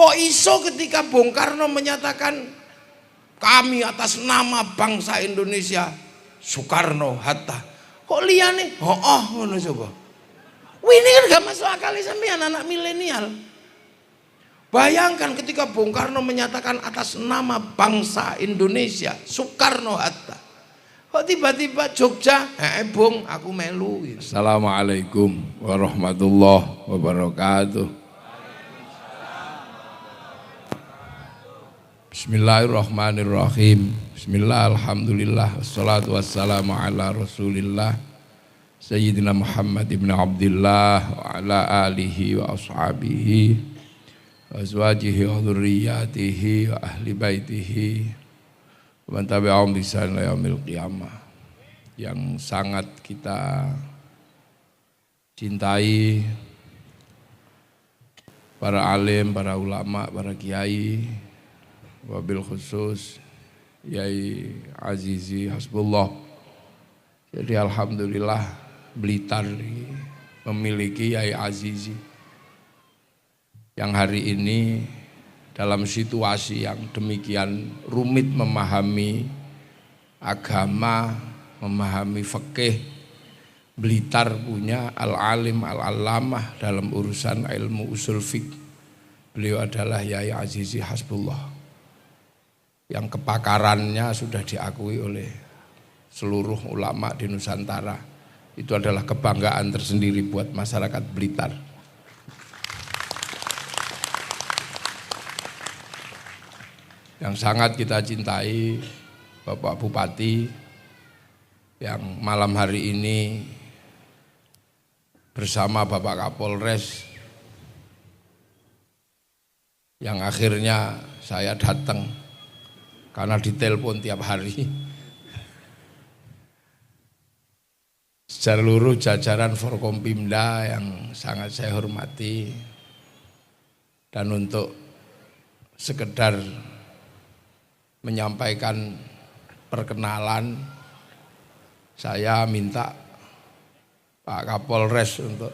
Kok iso ketika Bung Karno menyatakan kami atas nama bangsa Indonesia, Soekarno, Hatta. Kok liyane? Ngono coba. Ini kan gak masuk akal sampean anak milenial. Bayangkan ketika Bung Karno menyatakan atas nama bangsa Indonesia, Soekarno, Hatta. Kok tiba-tiba Jogja, Bung, aku melu. Assalamualaikum warahmatullahi wabarakatuh. Bismillahirrahmanirrahim. Bismillah, alhamdulillah, wassalatu wassalamu ala rasulillah Sayyidina Muhammad ibn Abdullah wa ala alihi wa ashabihi wa azwajihi wa dhurriyyatihi wa ahli baitihi wa man tabi'ahum bi ihsan ila yaumil qiyamah. Yang sangat kita cintai para alim, para ulama, para kiai, wabil khusus Yai Azizi Hasbullah. Jadi alhamdulillah Blitar memiliki Yai Azizi yang hari ini dalam situasi yang demikian rumit memahami agama, memahami fikih. Blitar punya al-alim al-allamah dalam urusan ilmu usul fiqh. Beliau adalah Yai Azizi Hasbullah yang kepakarannya sudah diakui oleh seluruh ulama di Nusantara. Itu adalah kebanggaan tersendiri buat masyarakat Blitar. Yang sangat kita cintai Bapak Bupati yang malam hari ini bersama Bapak Kapolres yang akhirnya saya datang karena ditelepon tiap hari. Seluruh jajaran Forkompimda yang sangat saya hormati, dan untuk sekedar menyampaikan perkenalan, saya minta Pak Kapolres untuk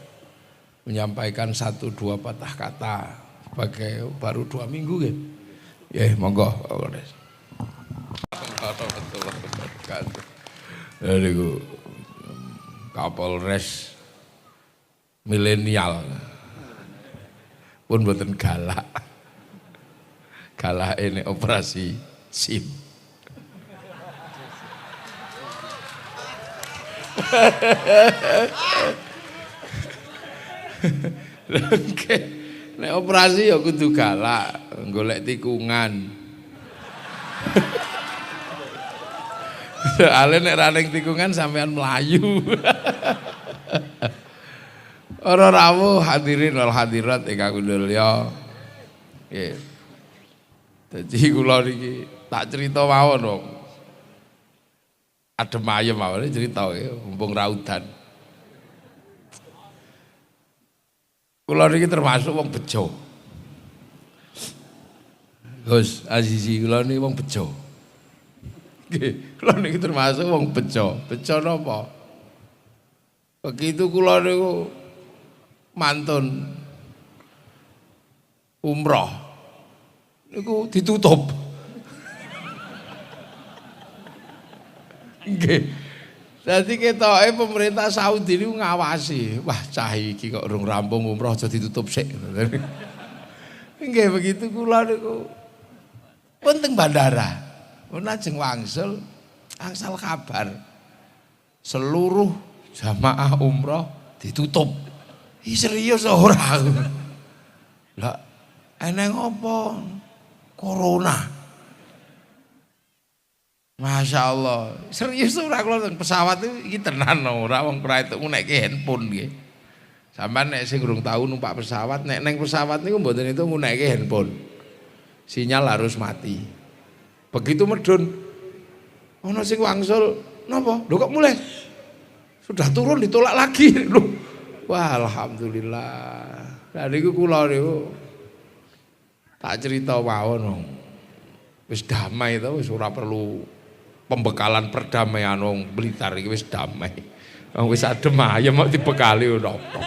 menyampaikan 1-2 patah kata sebagai baru 2 minggu ya. Ya, monggo Pak Kapolres. Dari Kapolres milenial pun mboten galak. Galak ini operasi SIM. Nek operasi ya kudu galak, golek tikungan. Soalnya nek raning tikungan sampean melayu. Ora rawuh hadirin wal hadirat ingkang kudulya. Nggih. Dadi kula niki tak crita mawon dong. Adem ayem mawon crita mumpung raudan. Kula niki termasuk wong bejo. Gus Azizi kula niki wong bejo. Nggih, kula niki termasuk wong bejo. Bejo napa? Begitu kula niku mantun umroh niku ditutup. Nggih. Dadi ketoke pemerintah Saudi niku ngawasi. Wah, cah iki kok urung rampung umroh aja ditutup sik. Nggih, begitu kula niku pun teng bandara. Lajeng wangsul angsal kabar seluruh jamaah umroh ditutup. Ih serius ora? Lah eneng apa? Corona. Masya Allah. Serius ora kula pesawat iki tenan ora wong ora itu ngunekke handphone nggih. Sampeyan nek sing urung tau numpak pesawat, nek neng pesawat niku mboten itu ngunekke handphone. Sinyal harus mati. Begitu medun, ono sing wangsul, napa? Lho kok mulai? Sudah turun ditolak lagi. Loh. Wah, alhamdulillah. Lah niku kula niku tak cerita mawon. Wis damai to, wis ora perlu pembekalan perdamaian wong Blitar iki wis damai. Wis adem ayem kok dibekali napa.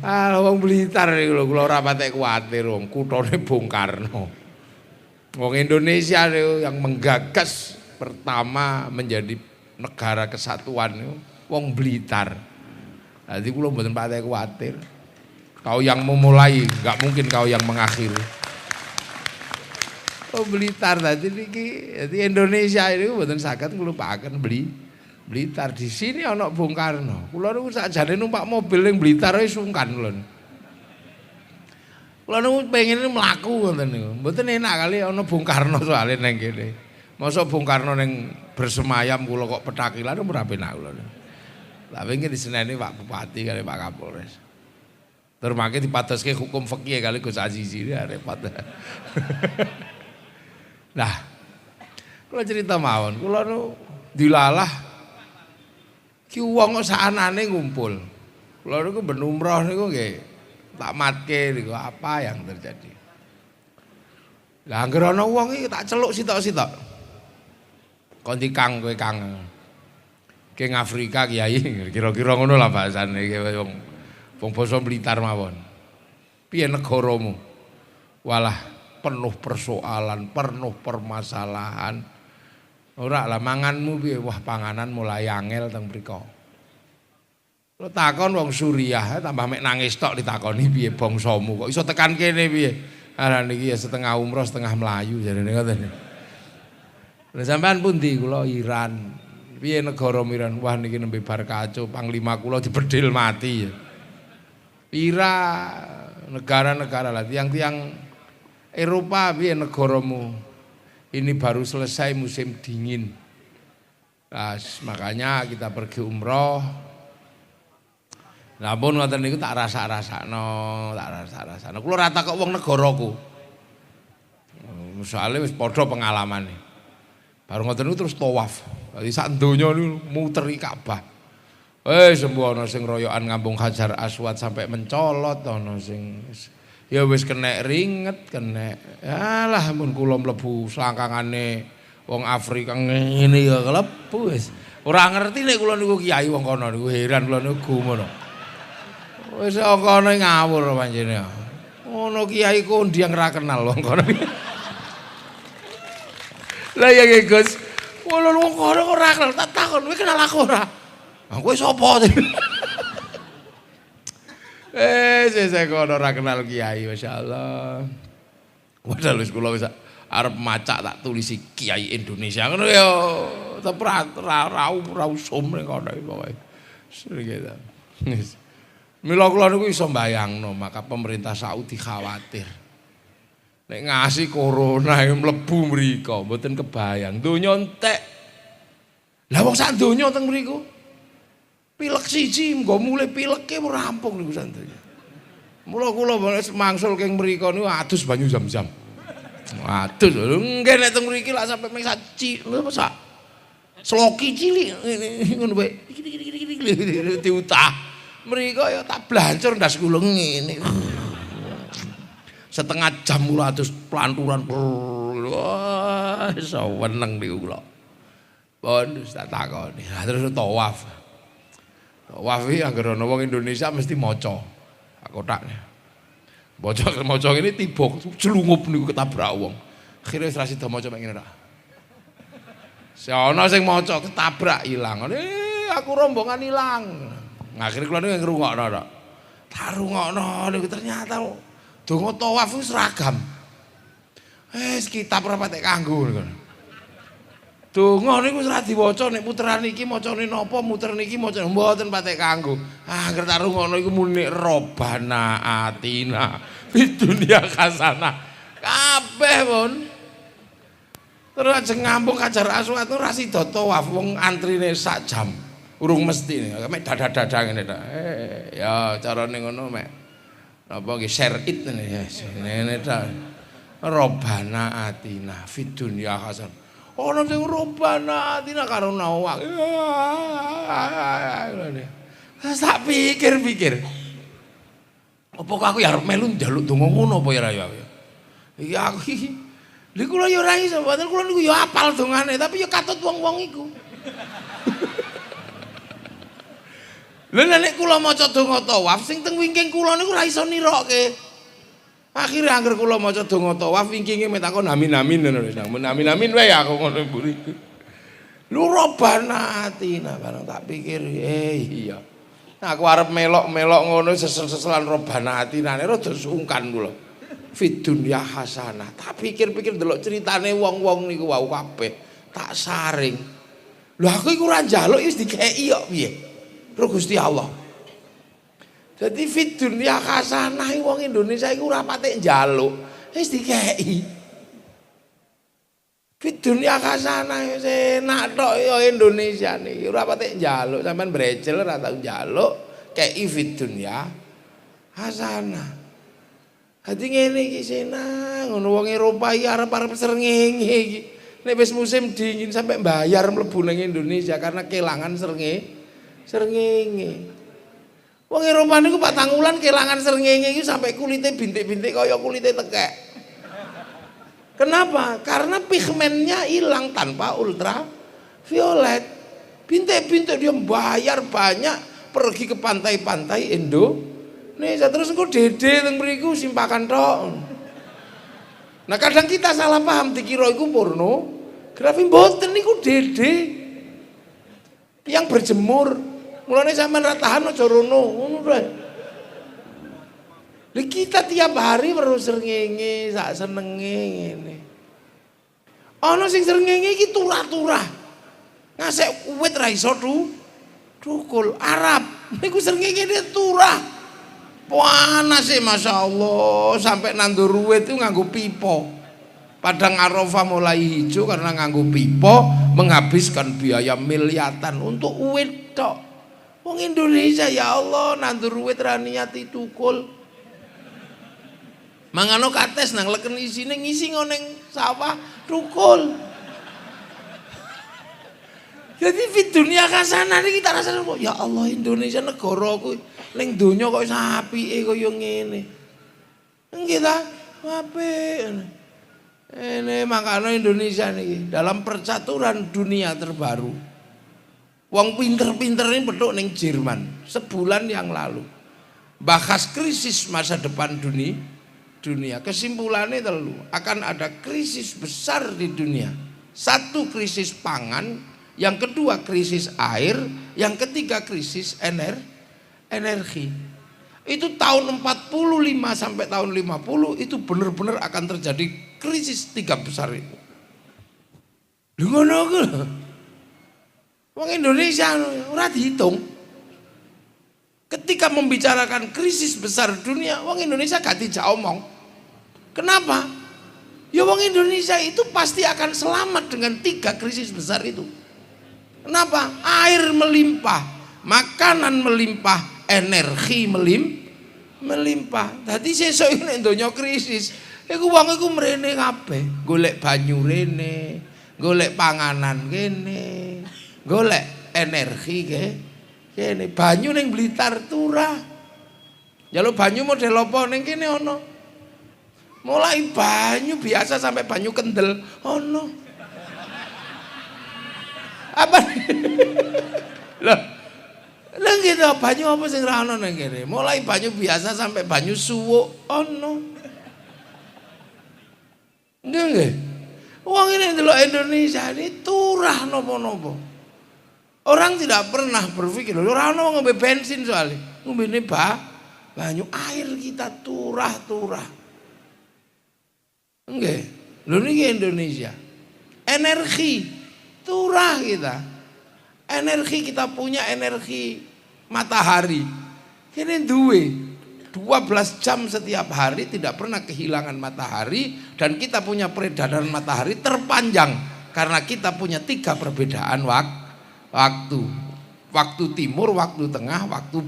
Ah, wong Blitar niku lho kula ora patek kuwatir wong kuthane Bung Karno. Wong Indonesia niku yang menggagas pertama menjadi negara kesatuan niku wong Blitar. Jadi kula mboten patek kuwatir. Kau yang memulai, enggak mungkin kau yang mengakhiri. Oh Blitar tadi niki, jadi Indonesia ini mboten saged nglupaken Blitar. Di sini ana Bung Karno. Kula niku sakjane numpak mobil ning Blitar wis sungkan kula. Kula niku pengen mlaku ngoten niku. Mboten enak kali ana Bung Karno soalé ning kene. Mosok Bung Karno ning bersemayam kula kok petakilan ora penak kula. Lah wingi diseneni Pak Bupati kali Pak Kapolres. Terus mangke dipadoske hukum fikih kali Gus Azizi repot. Nah, kula cerita mawon, kula nu dilalah ki wong kok sakanane ngumpul. Kula niku ben umroh niku nggih tak matke niku apa yang terjadi. Lah anggere ana wong iki tak celuk sitok-sitok. Kondi Kang kowe Kang. King Afrika Kiai, kira-kira ngono lah bahasane wong basa Blitar mawon. Piye negaramu? Walah penuh persoalan, penuh permasalahan. Ora lah manganmu piye? Wah panganan mulai angel teng mriko. Lo takon wong Suriah tambah mek nangis tok ditakoni piye bangsamu kok iso tekan kene piye? Arane iki ya setengah umroh setengah melayu jarene ngoten. Lah sampean pundi? Kula Iran. Piye negara Iran? Wah niki nembe bar kacau panglima kula dibedhil mati ya. Pira negara-negara lah tiang-tiang Eropa piye negaramu? Ini baru selesai musim dingin. Nah, makanya kita pergi umroh. Namun ngoten niku tak rasa-rasakno, tak rasa-rasakno. Kula ora takok wong negaraku. Soale wis padha pengalamane. Baru ngoten niku terus tawaf. Dadi sak donya niku muteri Ka'bah. Sembuh ana sing royokan ngambung Hajar Aswad sampai mencolot, ana sing ya wis kena ringet, kena. Alah mun kula mlebu selangkangane wong Afrika ngene ya klebu wis. Ora ngerti nek kula niku kiai wong kono niku heran kula niku gumono. Wis kono ngawur panjenengan. Ngono kiai kondang ra kenal wong kono. Lah ya Gus, kula wong kono ora kenal, tak takon kowe kenal aku ora? Kowe sapa? Saya kono ora kenal kiai, masyaallah. Padahal wis kula wis arep macak tak tulisi kiai Indonesia ngono ya. Tapi ra usum ning kono pokoke. Gitu. Mila kula niku iso mbayangno, maka pemerintah Saudi khawatir. Nek ngasih corona mlebu mriko mboten kebayang. Donya entek. Lah wong sak donya teng mriku. Pilek siji nggo mulai pileke rampung niku santunya. Mula kula mangsul keng mriko niku adus banyu Zam-Zam. Adus nggih nek teng mriki lak sampe ming sak sloki cilik ngono wae. Iki diutah. Mriko ya tak blancur ndas kula ngene. Setengah jam kula adus planturan. Wah, iso weneng niku kula. Pun tak takoni. Terus tawaf. Wafi anggere ana wong Indonesia mesti maca kotakne. Maca ngene tiba celungup niku ketabrak wong. Akhire wis ra sida maca mek ngene ta. Ana sing maca ketabrak ilang. Aku rombongan ilang. Akhire kula niku ngrungokno tok. Tak rungokno niku ternyata donga tawaf wis seragam. Kitab ora patek kanggo niku. Donga niku wis ra diwaca nek puteran iki macane napa muter niki macane mboten patek kanggo. Angger tak rungokno iku muni Robbana atina fid dunya hasanah. Kabeh pun. Terus ajeng ngambung Hajar Aswad ora sida tawaf wong antrine sak jam. Urung mesti mek dadah-dadah ngene ta. Ya carane ngono mek napa nggih share it ngene ta. Robbana atina fid dunya hasanah. Ana sing Robbana atina karo nawak. Tak pikir-pikir. Apa aku ya arep melu njaluk donga ngono apa ya ra ya. Iki aku iki. Lha kula ya ora iso, padahal kula niku ya apal dongane, tapi ya katut wong-wong iku. Lha nek kula maca donga tawaf sing teng wingking kula niku ora iso nirokke. Akhire angger kula maca donga tawaf wingkinge metakon amin-amin ngono lho. Amin-amin wae aku ngono mburi. Lu Rabbana atina barang tak pikir iya. Aku arep melok-melok ngono sesel-seselan Rabbana atina rada sungkan kula. Fid dunya hasanah. Tak pikir-pikir delok ceritane wong-wong niku wau kabeh tak saring. Lho aku iku ora njaluk wis dikeki kok piye? Karo Gusti Allah. Jadi fid dunya hasanah wong Indonesia iku ora patek njaluk, wis dikeki. Fid dunya hasanah enak tok ya Indonesia niki, ora patek njaluk, sampean brecel ora tau njaluk, kei fid dunya hasanah. Dadi ngene iki senang, ngono wong Eropa iki arep-arep srengenge iki. Nek wis musim dingin sampai bayar mlebu ning Indonesia karena kelangan srengenge. Wong Eropa niku Pak Tangulan kelangan srengenge iki sampai kulite bintik-bintik kaya kulite tekek. Kenapa? Karena pigmennya hilang tanpa ultraviolet. Bintik-bintik dia bayar banyak pergi ke pantai-pantai Indonesia terus engko dede teng mriku simpakan tok. Nah kadang kita salah paham dikira iku pornografi, mboten niku dede yang berjemur. Mulane sampean ra tahan aja rono, ngono wae. Lah kita tiap hari terus srengenge, sak senenge ngene. Ana sing srengenge iki turah-turah. Ngasek uwit ra iso tukul. Arab niku srengenge dia turah. Panas sih Masya Allah, sampai nandur uwit itu nganggo pipo. Padang Arafah mulai hijau karena nganggo pipo, menghabiskan biaya miliatan untuk uwit tok. Wong Indonesia ya Allah nandur uwit ra niat tukul. Mangano kates nang leken isine ngisi ngoneng sawah tukul. Jadi di dunia kasana ini kita rasanya ya Allah Indonesia negaraku ning donya kok apike kaya ngene. Nggih ta? Apik. Ini makanya Indonesia nih dalam percaturan dunia terbaru. Wong pinter-pinter ini beduk ning Jerman sebulan yang lalu. Bahas krisis masa depan dunia. Kesimpulannya telu, akan ada krisis besar di dunia. Satu krisis pangan, yang kedua krisis air, yang ketiga krisis energi. Itu tahun 45 sampai tahun 50 itu benar-benar akan terjadi krisis tiga besar itu. Ngono ku. Wong Indonesia ora dihitung. Ketika membicarakan krisis besar dunia, wong Indonesia gak dijak omong. Kenapa? Ya wong Indonesia itu pasti akan selamat dengan tiga krisis besar itu. Kenapa? Air melimpah, makanan melimpah, energi melimpah. Dadi sesuk nek donya krisis, iku wong iku mrene kabeh, golek banyu rene, golek panganan kene, golek energi kene. Banyu ning Blitar turah. Njaluk banyu model apa ning kene ana. Mulai banyu biasa sampai banyu kendel ono. Apa? Lah gitu banyu apa sing ra ono nang kene? Mulai banyu biasa sampai banyu suwuk ono. Nggih. Wong ini ndelok Indonesia ini turah napa-napa. Orang tidak pernah berpikir, ora ono ngombe bensin soalnya. Ngombene banyu air kita turah-turah. Nggih. Lho niki Indonesia. Energi turah kita. Energi kita punya energi matahari. Kene duwe 12 jam setiap hari tidak pernah kehilangan matahari dan kita punya peredaran matahari terpanjang karena kita punya tiga perbedaan waktu. Waktu timur, waktu tengah, waktu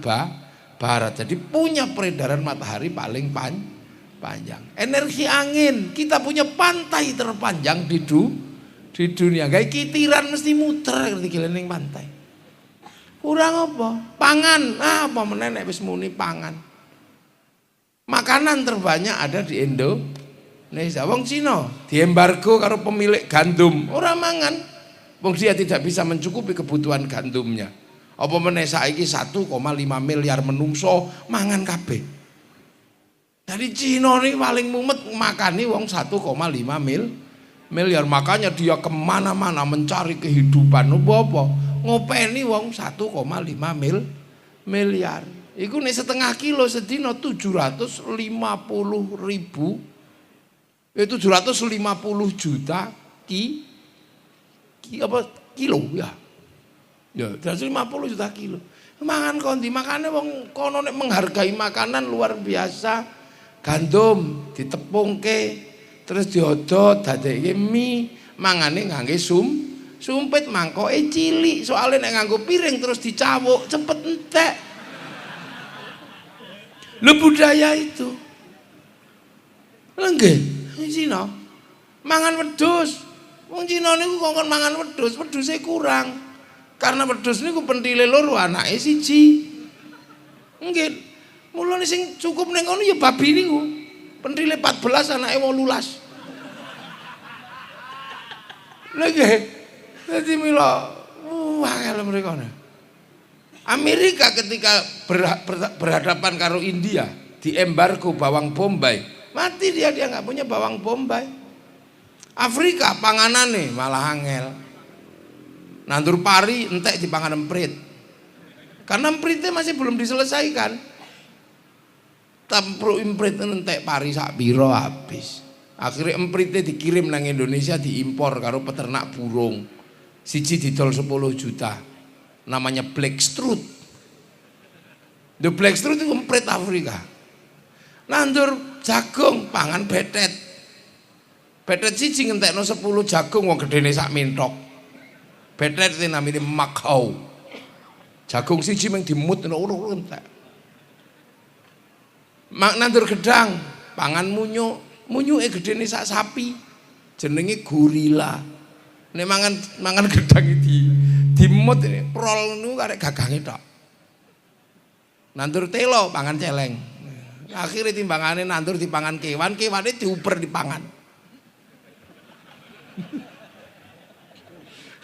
barat. Jadi punya peredaran matahari paling panjang. Energi angin, kita punya pantai terpanjang di dunia. Kayak kitiran mesti muter di keliling pantai. Kurang apa? Pangan, apa menenek wis muni pangan. Makanan terbanyak ada di Indonesia. Wong Cina diembargo karo pemilik gandum, ora mangan. Wong dia tidak bisa mencukupi kebutuhan gandumnya. Apa meneh saiki 1,5 miliar menungso mangan kabeh. Dari Cina ini paling mumet makani wong 1,5 miliar. Makanya dia kemana-mana mencari kehidupan. Apa? Ngopeni wong 1,5 miliar. Iku nek setengah kilo sedina 750.000. 750 juta kilo ya. Ya, 250 juta kilo. Mangan kondi, makane wong kono nek menghargai makanan luar biasa. Gandum ditepungke, terus diodot dadekke mie, mangane ngangge sumpit mangkoke cilik. Soale nek nganggo piring terus dicawuk cepet entek. Lho budaya itu. Lha nggih, Cina mangan wedhus. Wong Cina niku kongkon mangan wedhus, wedhuse kurang. Karena wedhus niku pentile loro, anake siji. Nggih. Mulane sing cukup ning kono ya babi niku. Pentile 14, anake 18. Lha nggih. Dadi mila angel mriko. Amerika ketika berhadapan karo India, diembargo bawang bombay. Mati dia nggak punya bawang bombay. Afrika panganane malah angel. Nandur pari entek dipangan emprit. Karena empritnya masih belum diselesaikan. Tampru emprit entek pari sak piro habis. Akhirnya empritnya dikirim nang Indonesia diimpor karo peternak burung. Siji didol 10 juta. Namanya blackstrut. The blackstrut itu emprit Afrika. Nandur jagung pangan betet. Betet siji ngentekno 10 jagung wong gedene sak mintok. Betet itu namanya makau. Jagung siji mung dimut ngono entek. Nandur gedang pangan munyuke gedene sak sapi. Jenenge gorila. Nek mangan gedang iki dimut prol niku karek gagange tok. Nandur telo pangan celeng. Akhirnya timbangane nandur dipangan kewan, kewane diuper dipangan.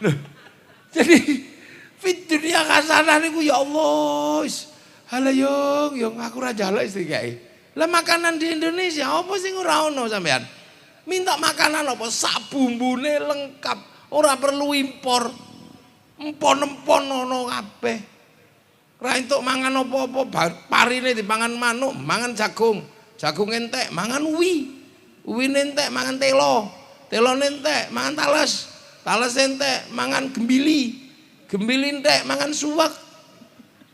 Loh, jadi fit dunia kasanah niku ya Allah. Halo yung aku ra jaluk istri kae. Lah makanan di Indonesia apa sing ora ono sampean? Minta makanan apa sak bumbune lengkap, ora perlu impor. Empon-empon ono kabeh. Ra entuk mangan apa-apa, parine dipangan manuk, mangan jagung. Jagung entek mangan uwi. Uwine entek mangan telo. Telone entek mangan tales. Tales entek mangan gembili. Gembili entek mangan suwak.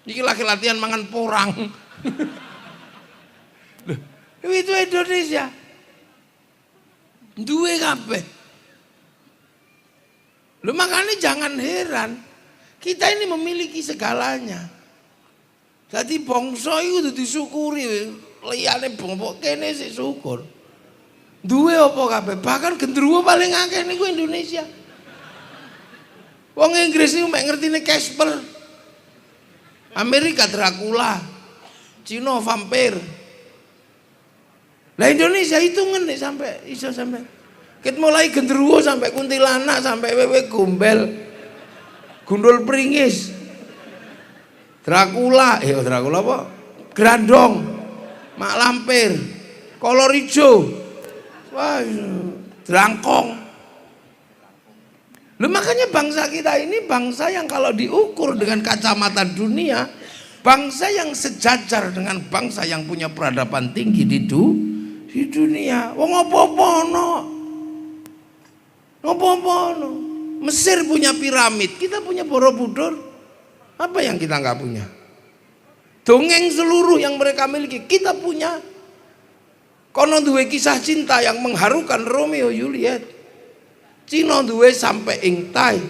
Iki lagi latihan mangan porang. Loh, itu Indonesia. Duwe kabeh. Loh makanya jangan heran. Kita ini memiliki segalanya. Jadi bangsa itu disyukuri. Liyane bongkok kene sik syukur. Duwe apa kabeh? Bahkan gendruwo paling akeh niku Indonesia. Wong Inggris niku mek ngertine Casper. Amerika Dracula, Cina vampir. Lah Indonesia hitungan nih sampai iso sampai. Ket mulai gendruwo sampai kuntilanak sampai wewe gombel. Gundul pringis. Dracula, Dracula apa? Grandong. Mak lampir. Kolor ijo. Wah, drangkong. Loh, makanya bangsa kita ini bangsa yang kalau diukur dengan kacamata dunia, bangsa yang sejajar dengan bangsa yang punya peradaban tinggi di dunia. Wong apa-apa ono. Apa-apa ono. Mesir punya piramid, kita punya Borobudur. Apa yang kita nggak punya? Dongeng seluruh yang mereka miliki kita punya. Kono duwe kisah cinta yang mengharukan Romeo Juliet. Cina duwe sampai Ingtai.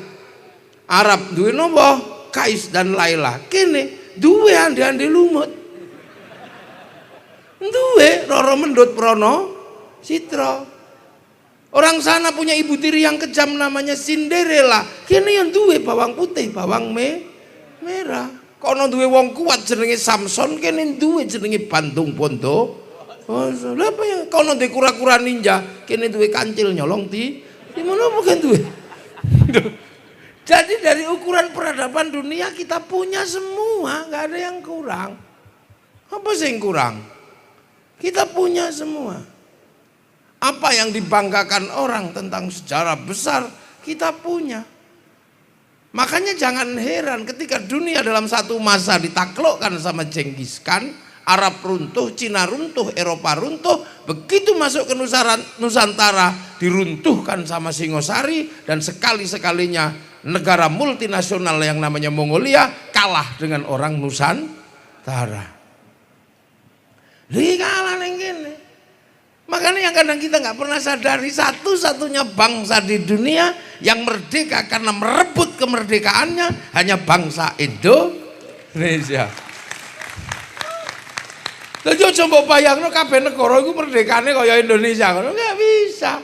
Arab duwe napa? Kais dan Laila. Kene duwe ande-ande lumut. Duwe Roro Mendut Prono Citra. Orang sana punya ibu tiri yang kejam namanya Cinderella. Kene yang duwe bawang putih, bawang merah. Kono duwe wong kuat jenenge Samson, kene duwe jenenge Bantung Pondo. Lha apa yang kono duwe kura-kura ninja, kene duwe kancil nyolong di mana bukan duwe. Jadi dari ukuran peradaban dunia kita punya semua, nggak ada yang kurang. Apa sih yang kurang? Kita punya semua. Apa yang dibanggakan orang tentang sejarah besar, kita punya. Makanya jangan heran ketika dunia dalam satu masa ditaklukkan sama Genghis Khan, Arab runtuh, Cina runtuh, Eropa runtuh, begitu masuk ke Nusantara diruntuhkan sama Singosari, dan sekali-sekalinya negara multinasional yang namanya Mongolia kalah dengan orang Nusantara. Dia kalah yang gini. Makanya yang kadang kita nggak pernah sadari, satu-satunya bangsa di dunia yang merdeka karena merebut kemerdekaannya hanya bangsa Indonesia. Jadi coba bayangno kabeh negara iku merdekane kaya Indonesia, nggak bisa.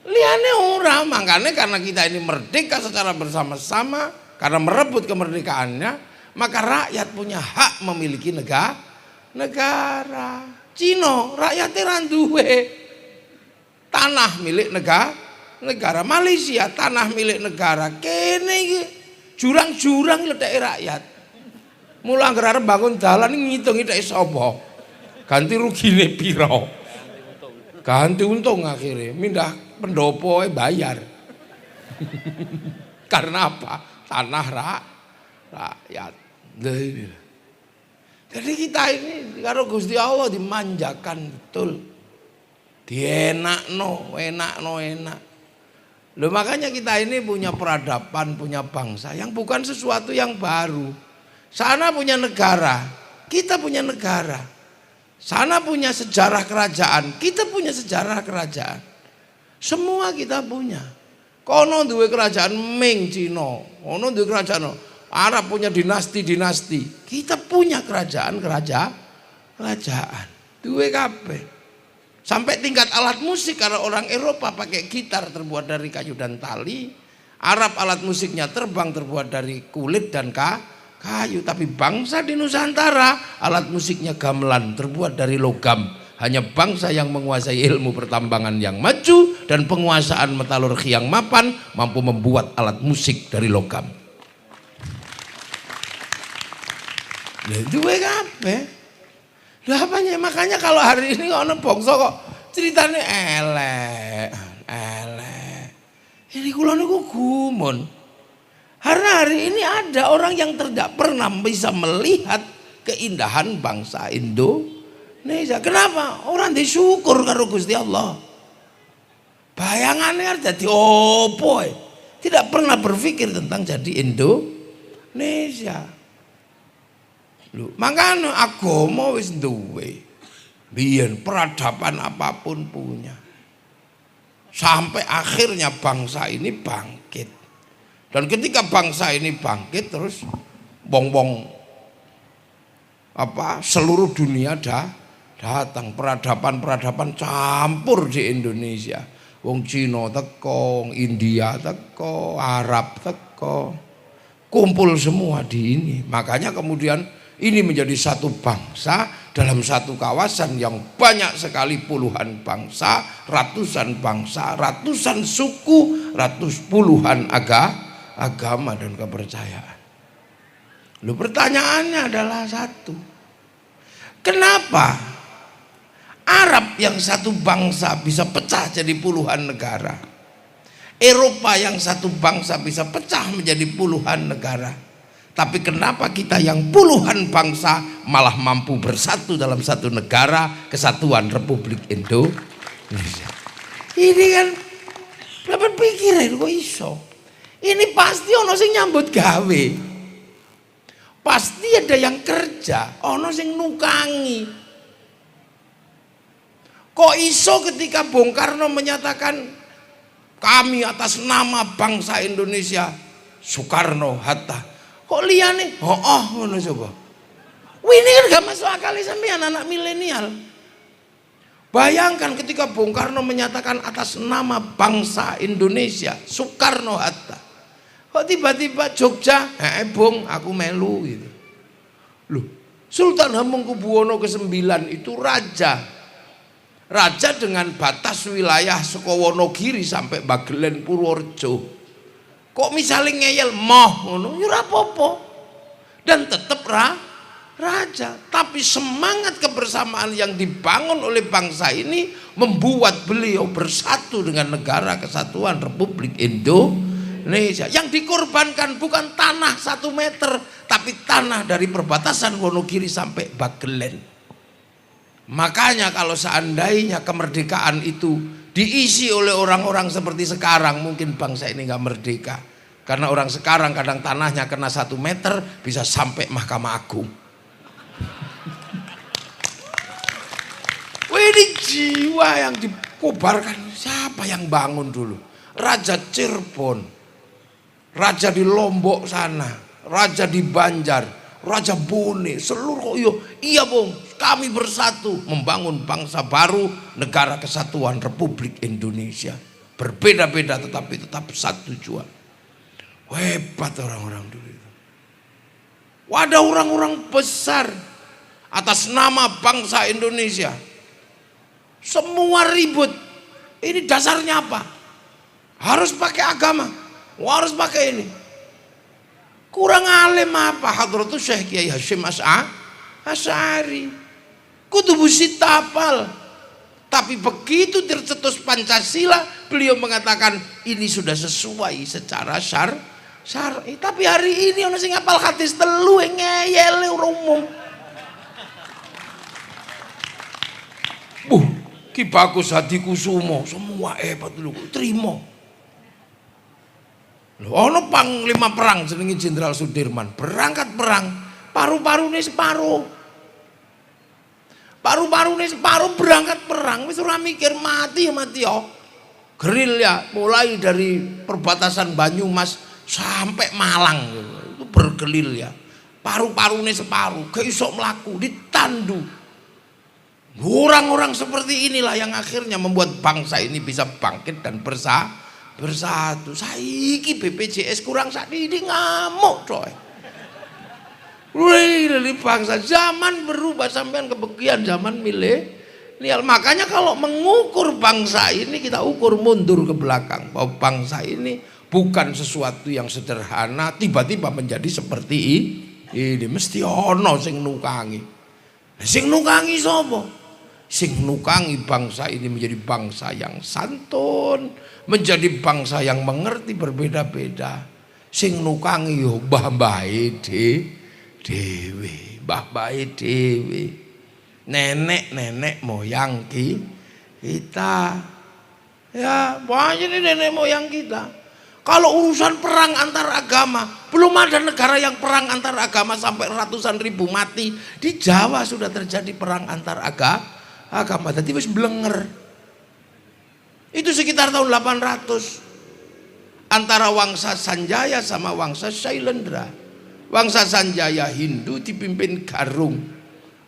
Liane ora, makanya karena kita ini merdeka secara bersama-sama, karena merebut kemerdekaannya, maka rakyat punya hak memiliki negara. Cina rakyatnya ra duwe tanah milik negara. Malaysia tanah milik negara. Kene iki jurang-jurang ledake rakyat. Mula anggere arep bangun dalan ngitung ithik sapa. Ganti rugine pira. Ganti untung akhirnya mindah pendopo bayar. Karena apa? Tanah rakyat. Jadi kita ini karo Gusti Allah dimanjakan betul. Dienakno, enak. Loh, makanya kita ini punya peradaban, punya bangsa yang bukan sesuatu yang baru. Sana punya negara, kita punya negara. Sana punya sejarah kerajaan, kita punya sejarah kerajaan. Semua kita punya. Kono duwe kerajaan Ming Cina, kono duwe kerajaan Arab, punya dinasti-dinasti. Kita punya kerajaan. Duwe kabeh. Sampai tingkat alat musik, karena orang Eropa pakai gitar terbuat dari kayu dan tali. Arab alat musiknya terbang terbuat dari kulit dan kayu. Tapi bangsa di Nusantara alat musiknya gamelan terbuat dari logam. Hanya bangsa yang menguasai ilmu pertambangan yang maju dan penguasaan metalurgi yang mapan mampu membuat alat musik dari logam. Duwe kabeh. Lah apanya? Makanya kalau hari ini ono bangsa kok ceritane elek. Ini kula niku gumun. Karena hari ini ada orang yang tidak pernah bisa melihat keindahan bangsa Indonesia. Kenapa? Orang disyukur karo Gusti Allah. Bayangannya jadi opo? Tidak pernah berpikir tentang jadi Indonesia. Lho, makanya agama wis duwe. Biyen peradaban apapun punya. Sampai akhirnya bangsa ini bangkit. Dan ketika bangsa ini bangkit terus seluruh dunia datang, peradaban campur di Indonesia. Wong Cina teko, India teko, Arab teko. Kumpul semua di ini. Makanya kemudian ini menjadi satu bangsa dalam satu kawasan yang banyak sekali puluhan bangsa, ratusan suku, puluhan agama dan kepercayaan. Lalu pertanyaannya adalah satu. Kenapa Arab yang satu bangsa bisa pecah jadi puluhan negara? Eropa yang satu bangsa bisa pecah menjadi puluhan negara. Tapi kenapa kita yang puluhan bangsa malah mampu bersatu dalam satu negara, Kesatuan Republik Indonesia? Ini kan dapat pikiran kok iso. Ini pasti ono sing nyambut gawe. Pasti ada yang kerja, ono sing nukangi. Kok iso ketika Bung Karno menyatakan kami atas nama bangsa Indonesia, Soekarno, Hatta. Kok liane? Ngono coba. Wih, ini kan gak masuk akal sampean anak milenial. Bayangkan ketika Bung Karno menyatakan atas nama bangsa Indonesia, Soekarno Hatta. Kok tiba-tiba Jogja, Bung, aku melu gitu. Loh, Sultan Hamengkubuwono ke-9 itu raja. Raja dengan batas wilayah saka Wonogiri sampai Bagelen Purworejo. Kok misalnya ngeyel moh ngono ya ora apa-apa. Dan tetap raja, tapi semangat kebersamaan yang dibangun oleh bangsa ini membuat beliau bersatu dengan negara kesatuan Republik Indonesia. Yang dikorbankan bukan tanah 1 meter, tapi tanah dari perbatasan Wonogiri sampai Bagelen. Makanya kalau seandainya kemerdekaan itu diisi oleh orang-orang seperti sekarang, mungkin bangsa ini nggak merdeka. Karena orang sekarang kadang tanahnya kena 1 meter bisa sampai Mahkamah Agung. Ini jiwa yang dikobarkan, siapa yang bangun dulu? Raja Cirebon, raja di Lombok sana, raja di Banjar, raja Bone, seluruh iya bung, kami bersatu membangun bangsa baru, negara kesatuan Republik Indonesia. Berbeda-beda tetapi tetap satu tujuan. Hebat orang-orang dulu itu. Wadah orang-orang besar atas nama bangsa Indonesia. Semua ribut. Ini dasarnya apa? Harus pakai agama, harus pakai ini. Kurang alim apa? Hadratus Syekh Kiai Hasyim Asy'ari. Kudu busi tapal. Tapi begitu tercetus Pancasila, beliau mengatakan ini sudah sesuai secara syar'i. Tapi hari ini ono sing ngapal hadis telu ngeyel umum. Ki Bagus Hadikusumo semua hebat dulu terima. Ono panglima perang jenenge Jenderal Sudirman berangkat perang paru-parune separuh. Paru-parune separuh berangkat perang wis ora mikir mati ya. Gerilya mulai dari perbatasan Banyumas sampai Malang itu bergerilya. Paru-parune separuh gak iso mlaku ditandu. Orang-orang seperti inilah yang akhirnya membuat bangsa ini bisa bangkit dan bersatu. Saiki BPJS kurang sakniki ngamuk coy. Dari bangsa zaman berubah sampean kebagian zaman milenial. Makanya kalau mengukur bangsa ini kita ukur mundur ke belakang bahwa bangsa ini bukan sesuatu yang sederhana tiba-tiba menjadi seperti ini. Mesti ono sing nukangi. Sing nukangi sapa? Sing nukangi bangsa ini menjadi bangsa yang santun, menjadi bangsa yang mengerti berbeda-beda. Sing nukangi yo mbah-mbahe dhewe, mbah-mbahe dhewe. Nenek-nenek moyang kita. Ya, banyak ini nenek moyang kita. Kalau urusan perang antar agama, belum ada negara yang perang antar agama sampai ratusan ribu mati. Di Jawa sudah terjadi perang antar agama. Tadi wis blenger. Itu sekitar tahun 800 antara Wangsa Sanjaya sama Wangsa Shailendra. Wangsa Sanjaya Hindu dipimpin Garung,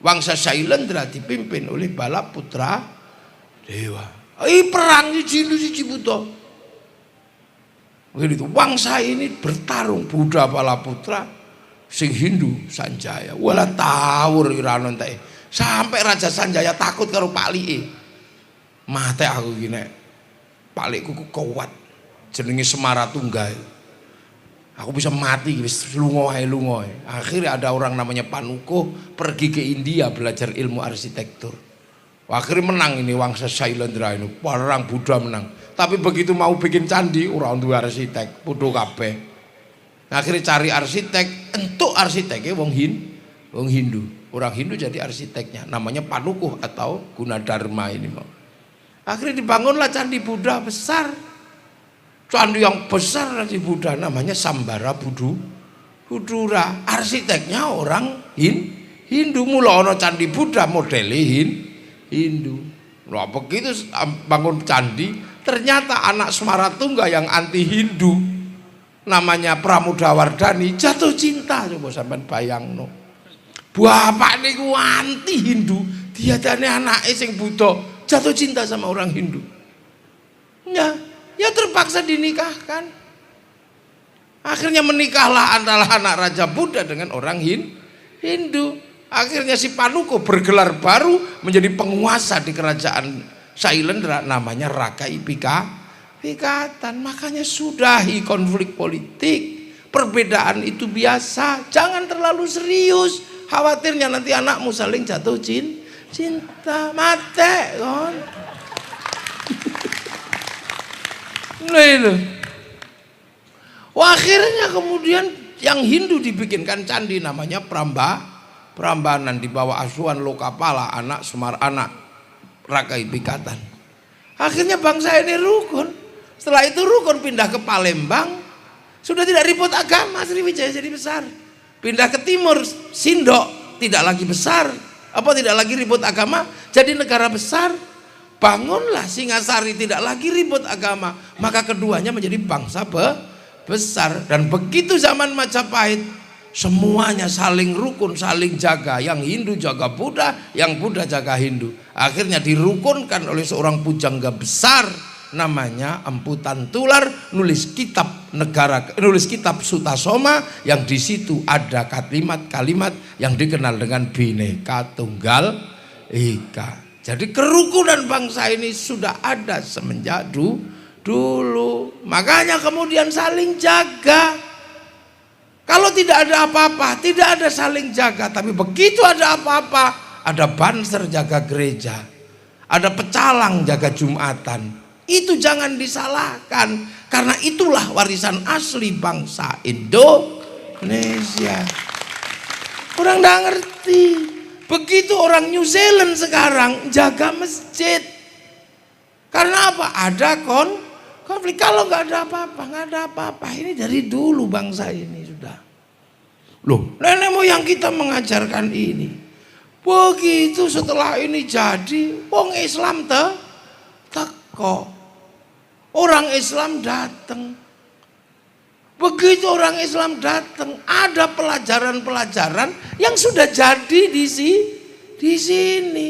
Wangsa Shailendra dipimpin oleh Balaputra Dewa. Perang di Hindu siji buta. Begitu Wangsa ini bertarung Buddha Balaputra sing Hindu Sanjaya. Wala tawur irano entek. Sampai Raja Sanjaya takut karo Paklike. Mate aku iki nek Paklikku kuat jenenge Semaratungga. Aku bisa mati wis lunga wae. Akhirnya ada orang namanya Panukuh pergi ke India belajar ilmu arsitektur. Akhirnya menang ini Wangsa Shailendra ini, perang Buddha menang. Tapi begitu mau bikin candi ora duwe arsitek, padha kabeh. Akhirnya cari arsitek, entuk arsiteknya wong Hindu. Orang Hindu jadi arsiteknya, namanya Panukuh atau Gunadarma ini mau. Akhirnya dibangunlah candi Buddha besar. Candi yang besar candi Buddha namanya Sambara Budura. Arsiteknya orang Hindu. Mula ana candi Buddha modele Hindu. Nah, begitu bangun candi, ternyata anak Semaratungga yang anti Hindu namanya Pramodawardhani jatuh cinta. Coba sampean bayangno. Bapak niku anti Hindu, diadane anake sing Buddha jatuh cinta sama orang Hindu. Ya terpaksa dinikahkan. Akhirnya menikahlah antara anak Raja Buddha dengan orang Hindu. Akhirnya si Panukuh bergelar baru menjadi penguasa di kerajaan Shailendra namanya Raka Ipika pikatan. Makanya sudahi konflik politik. Perbedaan itu biasa, jangan terlalu serius. Khawatirnya nanti anakmu saling jatuh cinta, mate kon. Akhirnya kemudian yang Hindu dibikinkan candi namanya Prambanan di bawah asuhan Lokapala, anak Semar anak Rakai Pikatan. Akhirnya bangsa ini rukun. Setelah itu rukun pindah ke Palembang, sudah tidak ribut agama, Sriwijaya jadi besar. Pindah ke timur, Sindok tidak lagi besar, tidak lagi ribut agama, jadi negara besar. Bangunlah Singasari, tidak lagi ribut agama, maka keduanya menjadi bangsa besar. Dan begitu zaman Majapahit, semuanya saling rukun, saling jaga. Yang Hindu jaga Buddha, yang Buddha jaga Hindu. Akhirnya dirukunkan oleh seorang pujangga besar namanya Empu Tantular, nulis kitab Sutasoma, yang di situ ada kalimat-kalimat yang dikenal dengan Bhinneka Tunggal Ika. Jadi kerukunan bangsa ini sudah ada semenjak dulu. Makanya kemudian saling jaga. Kalau tidak ada apa-apa, tidak ada saling jaga. Tapi begitu ada apa-apa, ada banser jaga gereja, ada pecalang jaga Jumatan. Itu jangan disalahkan, karena itulah warisan asli bangsa Indonesia. Orang tidak ngerti. Begitu orang New Zealand sekarang jaga masjid. Karena apa? Ada konflik. Kalau nggak ada apa-apa. Ini dari dulu bangsa ini sudah. Loh, nenek moyang kita mengajarkan ini. Begitu setelah ini jadi, wong Islam teko. Orang Islam datang. Begitu orang Islam datang, ada pelajaran-pelajaran yang sudah jadi di sini.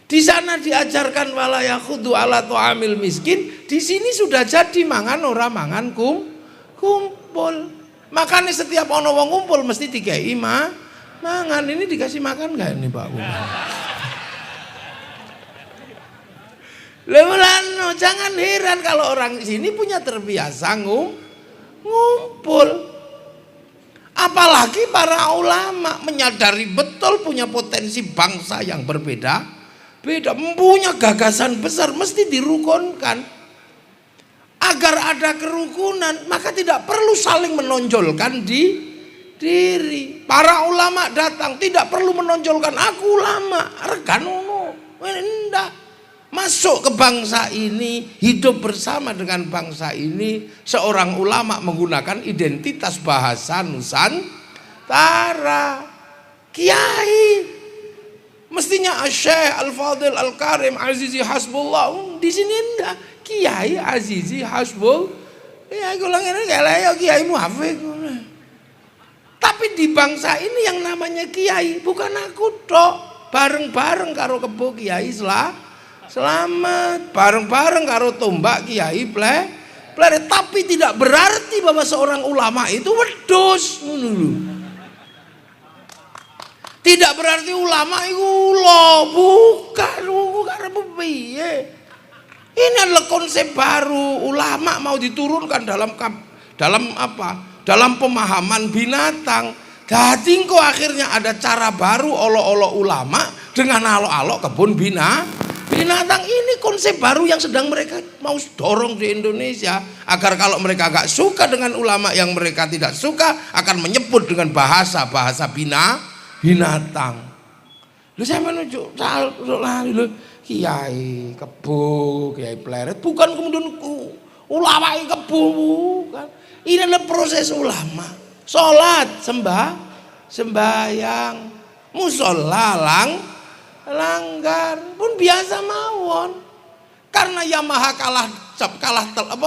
Di sana diajarkan wala yakhudu ala tu'amil miskin, di sini sudah jadi mangan ora mangan kumpul. Makanya setiap ono wong kumpul mesti dikei mangan. Ini dikasih makan enggak ini Pak Umar? Lelano, jangan heran kalau orang sini punya terbiasa ngumpul. Apalagi para ulama menyadari betul punya potensi bangsa yang beda, punya gagasan besar, mesti dirukunkan. Agar ada kerukunan, maka tidak perlu saling menonjolkan diri. Para ulama datang tidak perlu menonjolkan aku ulama, reganono, enggak. Masuk ke bangsa ini, hidup bersama dengan bangsa ini. Seorang ulama menggunakan identitas bahasa Nusantara. Kiai mestinya Syekh Al-Fadil Al-Karim Azizi Hasbullah. Di sini enggak. Kiai Azizi Hasbul. Ya aku langit kayak Kiai Muhafiq. Tapi di bangsa ini yang namanya kiai bukan aku tok. Bareng-bareng karo kebo Kiai Selamat, bareng-bareng karo tombak Kiai Pleret. Tapi tidak berarti bahwa seorang ulama itu wedhus. Tidak berarti ulama itu bukan piye. Ini adalah konsep baru. Ulama mau diturunkan dalam pemahaman binatang. Jadi kok akhirnya ada cara baru olo-olo ulama dengan alo-alo kebun binatang. Ini konsep baru yang sedang mereka mau dorong di Indonesia, agar kalau mereka gak suka dengan ulama yang mereka tidak suka, akan menyebut dengan bahasa binatang. Lu saya menunjuk Kiai Kebo, Kiai Pleret, bukan kemudian ulama Kebo, bukan. Ini adalah proses ulama. Sholat, sembahyang, musola, langgar pun biasa mawon. Karena Yamaha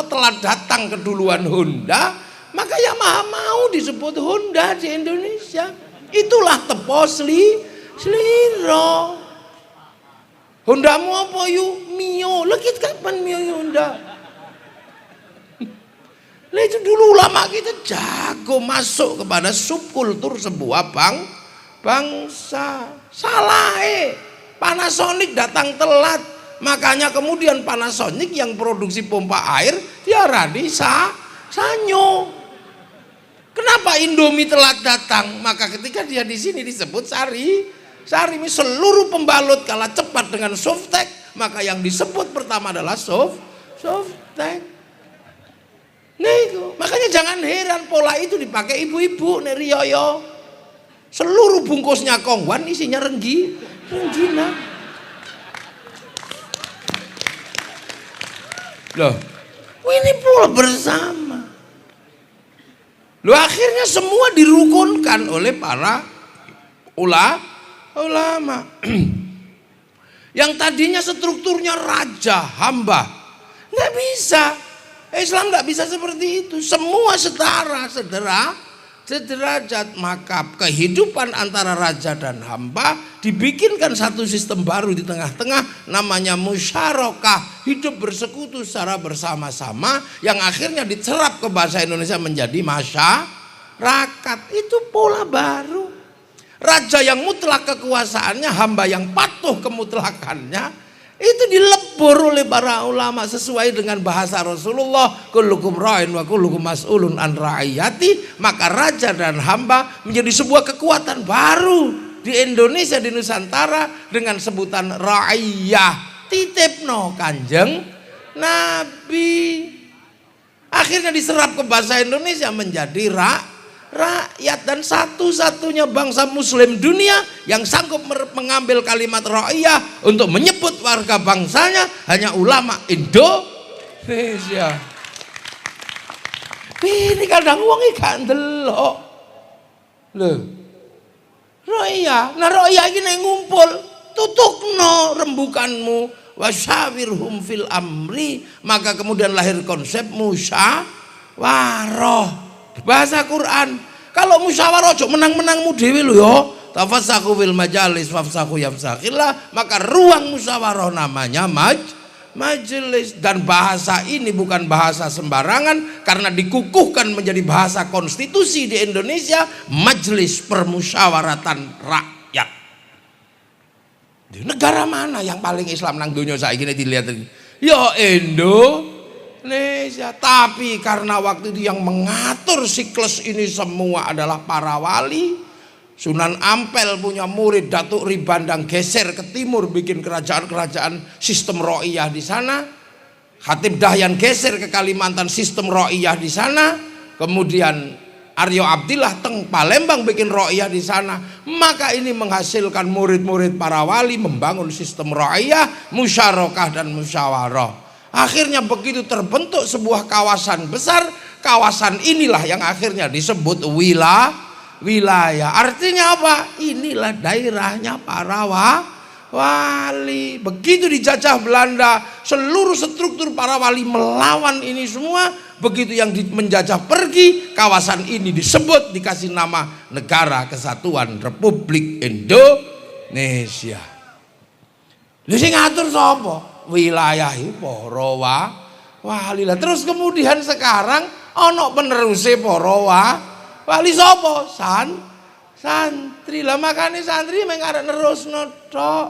telah datang keduluan Honda, maka Yamaha mau disebut Honda di Indonesia. Itulah tepo sliro. Hondamu apa yuk? Mio. Lagi kapan Mio Honda? Lah itu dulu ulama kita jago masuk kepada subkultur sebuah bangsa. Salah Panasonic datang telat, Makanya kemudian Panasonic yang produksi pompa air diarani Sanyo. Kenapa Indomie telat datang? Maka ketika dia di sini disebut Sari seluruh pembalut kalah cepat dengan Softtek, maka yang disebut pertama adalah Softtek. Nah itu, makanya jangan heran pola itu dipakai ibu-ibu nek riyoyo. Seluruh bungkusnya kongwan isinya renggina. Loh, ini pola bersama. Loh, akhirnya semua dirukunkan oleh para ulama. Yang tadinya strukturnya raja, hamba, nggak bisa. Islam nggak bisa seperti itu. Semua setara, sederajat. Maka kehidupan antara raja dan hamba dibikinkan satu sistem baru di tengah-tengah, namanya musyarakah, hidup bersekutu secara bersama-sama, yang akhirnya dicerap ke bahasa Indonesia menjadi masyarakat. Itu pola baru. Raja yang mutlak kekuasaannya, hamba yang patuh kemutlakannya, itu dilebur oleh para ulama sesuai dengan bahasa Rasulullah, kullukum ra'in wa kullukum mas'ulun an ra'iyati. Maka raja dan hamba menjadi sebuah kekuatan baru di Indonesia, di Nusantara, dengan sebutan ra'iyah, titipno Kanjeng Nabi. Akhirnya diserap ke bahasa Indonesia menjadi rakyat, dan satu-satunya bangsa muslim dunia yang sanggup mengambil kalimat ra'iyah untuk menyebut warga bangsanya hanya ulama Indonesia. Ini kadang wong gak ndelok. Lho. Ra'iyah, nah ra'iyah iki nek ngumpul, tutukno rembukanmu wasyawirhum fil amri, maka kemudian lahir konsep musyawarah. Bahasa Quran, kalau musyawarah ojo menang-menangmu dhewe lho ya. Tafassahu fil majalis fafsahu yafsakillah, maka ruang musyawarah namanya majelis. Dan bahasa ini bukan bahasa sembarangan, karena dikukuhkan menjadi bahasa konstitusi di Indonesia, Majelis Permusyawaratan Rakyat. Di negara mana yang paling Islam nang donya saiki dilihat? Ya Indonesia. Tapi karena waktu itu yang mengatur siklus ini semua adalah para wali. Sunan Ampel punya murid Datuk Ribandang geser ke timur, bikin kerajaan-kerajaan sistem ro'iyah di sana. Khatib Dahyan geser ke Kalimantan, sistem ro'iyah di sana. Kemudian Aryo Abdillah teng Palembang bikin ro'iyah di sana. Maka ini menghasilkan murid-murid para wali membangun sistem ro'iyah, musyarakah dan musyawarah. Akhirnya begitu terbentuk sebuah kawasan besar. Kawasan inilah yang akhirnya disebut wilayah. Artinya apa? Inilah daerahnya para wali. Begitu dijajah Belanda, seluruh struktur para wali melawan ini semua. Begitu yang menjajah pergi, kawasan ini disebut, dikasih nama Negara Kesatuan Republik Indonesia. Lha sing ngatur sapa? Wilayah para wali. Terus kemudian sekarang ana peneruse para wali sapa? Santri. Lah makane santri mung arek nerusno tok.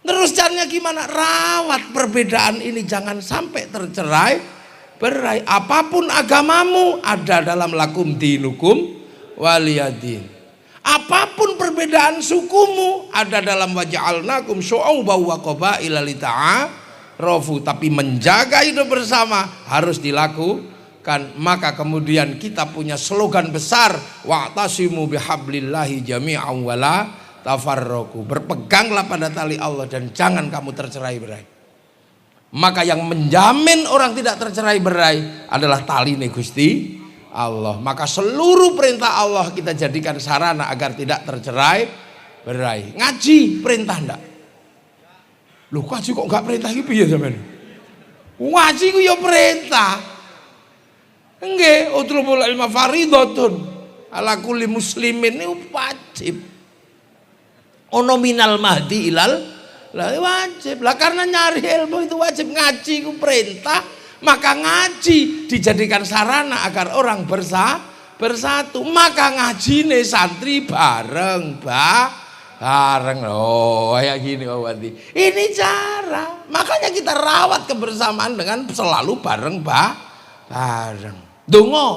Terus caranya gimana? Rawat perbedaan ini jangan sampai tercerai-berai. Apapun agamamu ada dalam lakum dinukum waliyadin. Apapun perbedaan sukumu ada dalam waja'alnakum syu'uban wa qabaila lita'arafu. Tapi menjaga hidup bersama harus dilakukan. Maka kemudian kita punya slogan besar, wa'tasimu bihablillahi jami'an wala tafarraqu. Berpeganglah pada tali Allah dan jangan kamu tercerai-berai. Maka yang menjamin orang tidak tercerai-berai adalah tali Gusti Allah. Maka seluruh perintah Allah kita jadikan sarana agar tidak tercerai-berai. Ngaji perintah ndak? Loh, ngaji kok enggak perintah iki piye sampean? Ngaji ku ya perintah. Nggih, utlubul ilma fardhatun ala kulli muslimin, ini wajib. Ono minal mahdi ilal lah wajib. Lah karena nyari ilmu itu wajib, ngaji ku perintah. Maka ngaji dijadikan sarana agar orang bersatu. Maka ngajine santri bareng bareng. Oh, kayak gini Pak Bupati. Ini cara. Makanya kita rawat kebersamaan dengan selalu bareng bareng. Donga.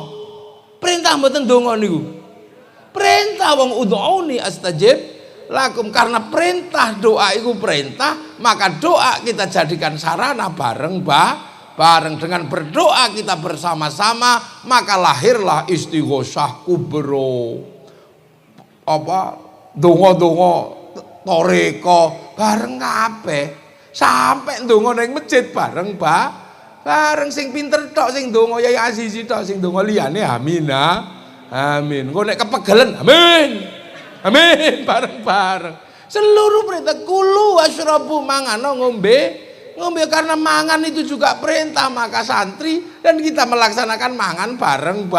Perintah mboten donga niku. Perintah wong ud'uni astajib lakum, karena perintah doa itu perintah, maka doa kita jadikan sarana bareng dengan berdoa kita bersama-sama, maka lahirlah istighosah kubro. Donga-donga toreko bareng kabeh. Sampai donga ning masjid bareng bareng sing pinter tok sing donga Yai Azizi tok, sing donga liyane amin. Engko nek kepegelen amin bareng-bareng. Seluruh perintah kulu wasyrabu mangano ngombe karena mangan itu juga perintah, maka santri dan kita melaksanakan mangan bareng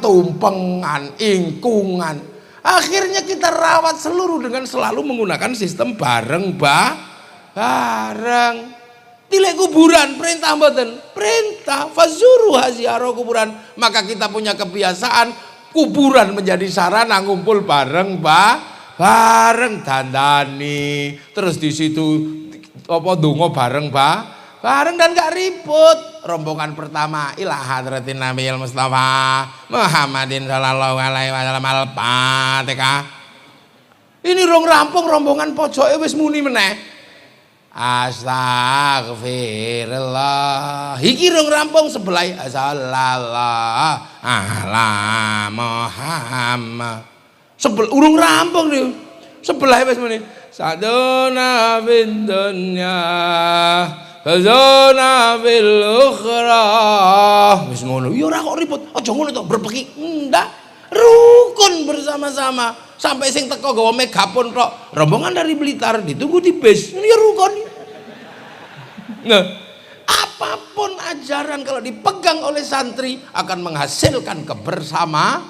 tumpengan ingkungan. Akhirnya kita rawat seluruh dengan selalu menggunakan sistem bareng. Tilek kuburan perintah mboten? Perintah. Fazuru haziarah kuburan. Maka kita punya kebiasaan kuburan menjadi sarana ngumpul bareng dandani. Terus di situ donga bareng dan gak ribut. Rombongan pertama ila hadratin Nabiyil Mustafa Muhammadin sallallahu alaihi wasallam al-Fatihah. Ini rampung rombongan pojoke wis muni meneh. Astagfirullah. Iki rampung sebelah sallallahu ala Muhammad. Urung rampung niku. Sebelah wis muni. Sadona fid dunya fazona fil ukhra. Wis ngono. Ya ora kok ribut. Aja ngono to, berpeki. Ndak. Rukun bersama-sama. Sampai sing teko gawa megapon tok. Rombongan dari Blitar ditunggu di bis. Ini ya rukun. Nah, apapun ajaran kalau dipegang oleh santri akan menghasilkan kebersamaan.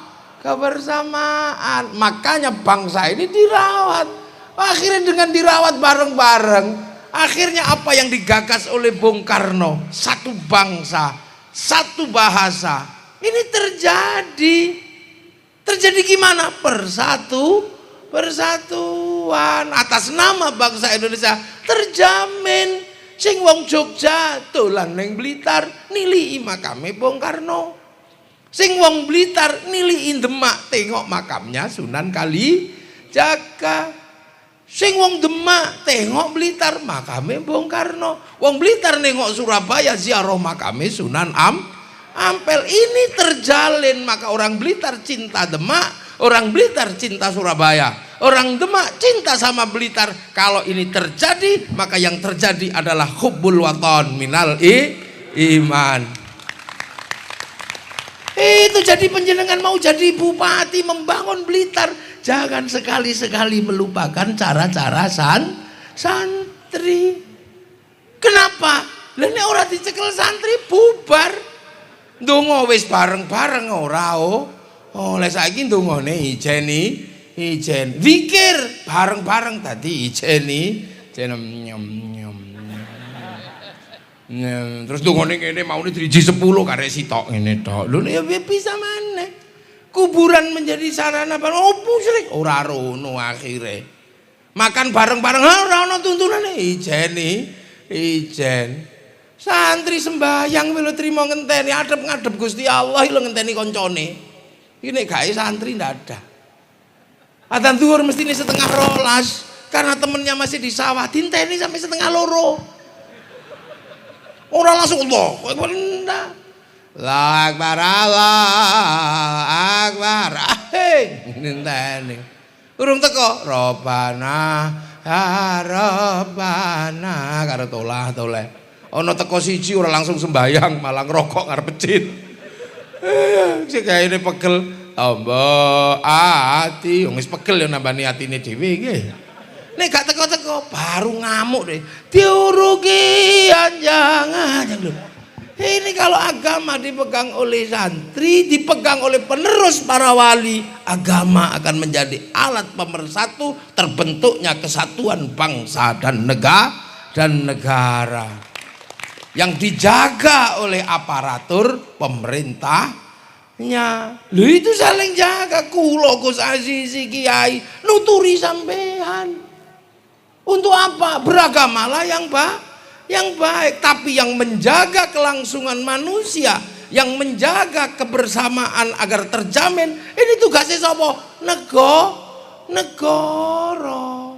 Makanya bangsa ini dirawat. Akhirnya dengan dirawat bareng-bareng, akhirnya apa yang digagas oleh Bung Karno, satu bangsa, satu bahasa, ini terjadi gimana? Persatuan atas nama bangsa Indonesia terjamin. Sing wong Jogja dolan ning Blitar nilii makame Bung Karno. Sing wong Blitar nilii Demak tengok makamnya Sunan Kalijaga. Sing wong Demak tengok Blitar makame Bung Karno. Wong Blitar nengok Surabaya ziarah makame Sunan Ampel. Ini terjalin, maka orang Blitar cinta Demak, orang Blitar cinta Surabaya, orang Demak cinta sama Blitar. Kalau ini terjadi, maka yang terjadi adalah hubbul waton minal iman. Itu jadi penjenengan mau jadi bupati membangun Blitar, jangan sekali-sekali melupakan cara-cara santri. Kenapa? Lah nek ora dicekel santri bubar. Ndonga wis bareng-bareng ora oleh saiki ndongane ijen. Zikir bareng-bareng tadi ijeni. Terus ndongane ngene maune driji 10 karek sitok ngene tok. Lho ya bisa maneh. Kuburan menjadi sarana bareng opo srik ora rono akhire. Makan bareng-bareng ora ono tuntunane ijen. Santri sembahyang lho trimo ngenteni adep-ngadep Gusti Allah lho ngenteni koncone. Iki nek gawe santri ndak ada. Adzan zuhur mesti ini 11:30 karena temennya masih di sawah dinteni sampai 1:30. Ora langsung Allah, kowe ndak. Allahu Akbar, Allahu Akbar. Ninteni. Urung teko. Robbana, ya Robbana karo toleh. Ana teko siji ora langsung sembayang, malah ngrokok ngarep masjid. Sing gaene pegel, tambah ati, wis pegel ya nambani atine dhewe nggih. Nek gak teko-teko baru ngamuk deh. Diurugi anjang-anjang lho. Ini kalau agama dipegang oleh santri, dipegang oleh penerus para wali, agama akan menjadi alat pemersatu terbentuknya kesatuan bangsa dan negara yang dijaga oleh aparatur pemerintah Lho itu saling jaga. Kula Gus Azizi Kiai nuturi sampean. Untuk apa? Beragamalah yang baik, tapi yang menjaga kelangsungan manusia, yang menjaga kebersamaan agar terjamin, ini tugasnya sapa? Negara.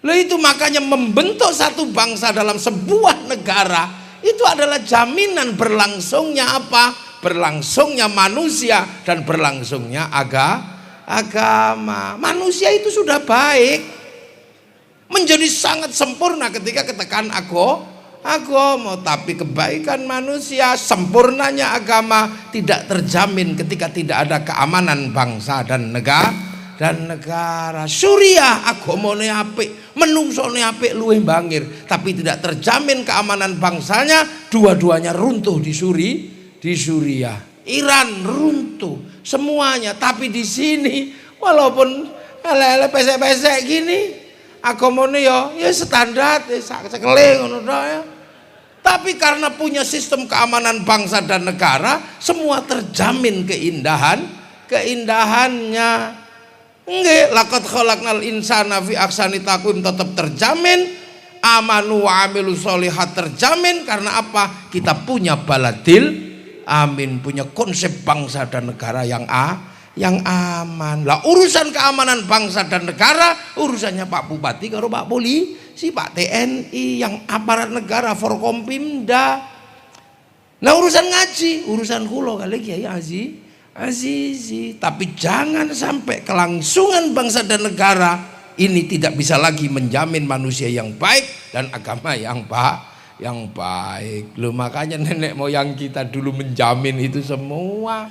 Lah itu makanya membentuk satu bangsa dalam sebuah negara itu adalah jaminan berlangsungnya apa? Berlangsungnya manusia dan berlangsungnya agama. Manusia itu sudah baik, menjadi sangat sempurna ketika ketekan agama, tapi kebaikan manusia, sempurnanya agama tidak terjamin ketika tidak ada keamanan bangsa dan negara. Suriah agamane apik, menungsone apik luwih bangir, tapi tidak terjamin keamanan bangsanya, dua-duanya runtuh di Suriah. Iran runtuh semuanya, tapi di sini walaupun lele pesek-pesek gini agamane ya standar sekele ngono ya. Tapi karena punya sistem keamanan bangsa dan negara, semua terjamin keindahannya. Nggih, laqad khalaqnal insana fi ahsani taqwim tetap terjamin, amanu wa amilus sholihat terjamin. Karena apa? Kita punya baladil amin, punya konsep bangsa dan negara yang aman. Lah urusan keamanan bangsa dan negara urusannya Pak Bupati karo Pak Polisi, Pak TNI, yang aparat negara Forkompimda. Nah urusan ngaji, urusan kula kali Kiai Azizi, tapi jangan sampai kelangsungan bangsa dan negara ini tidak bisa lagi menjamin manusia yang baik dan agama yang baik. Loh makanya nenek moyang kita dulu menjamin itu semua.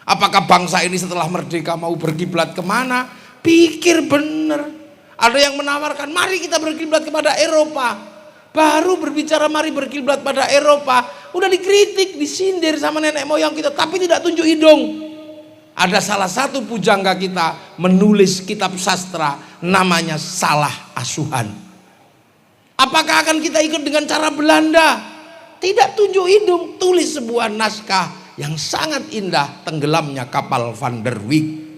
Apakah bangsa ini setelah merdeka mau berkiblat kemana? Pikir bener. Ada yang menawarkan mari kita berkiblat kepada Eropa. Baru berbicara mari berkiblat pada Eropa, udah dikritik, disindir sama nenek moyang kita, tapi tidak tunjuk hidung. Ada salah satu pujangga kita menulis kitab sastra namanya Salah Asuhan. Apakah akan kita ikut dengan cara Belanda? Tidak tunjuk hidung, tulis sebuah naskah yang sangat indah, Tenggelamnya Kapal Van der Wijk.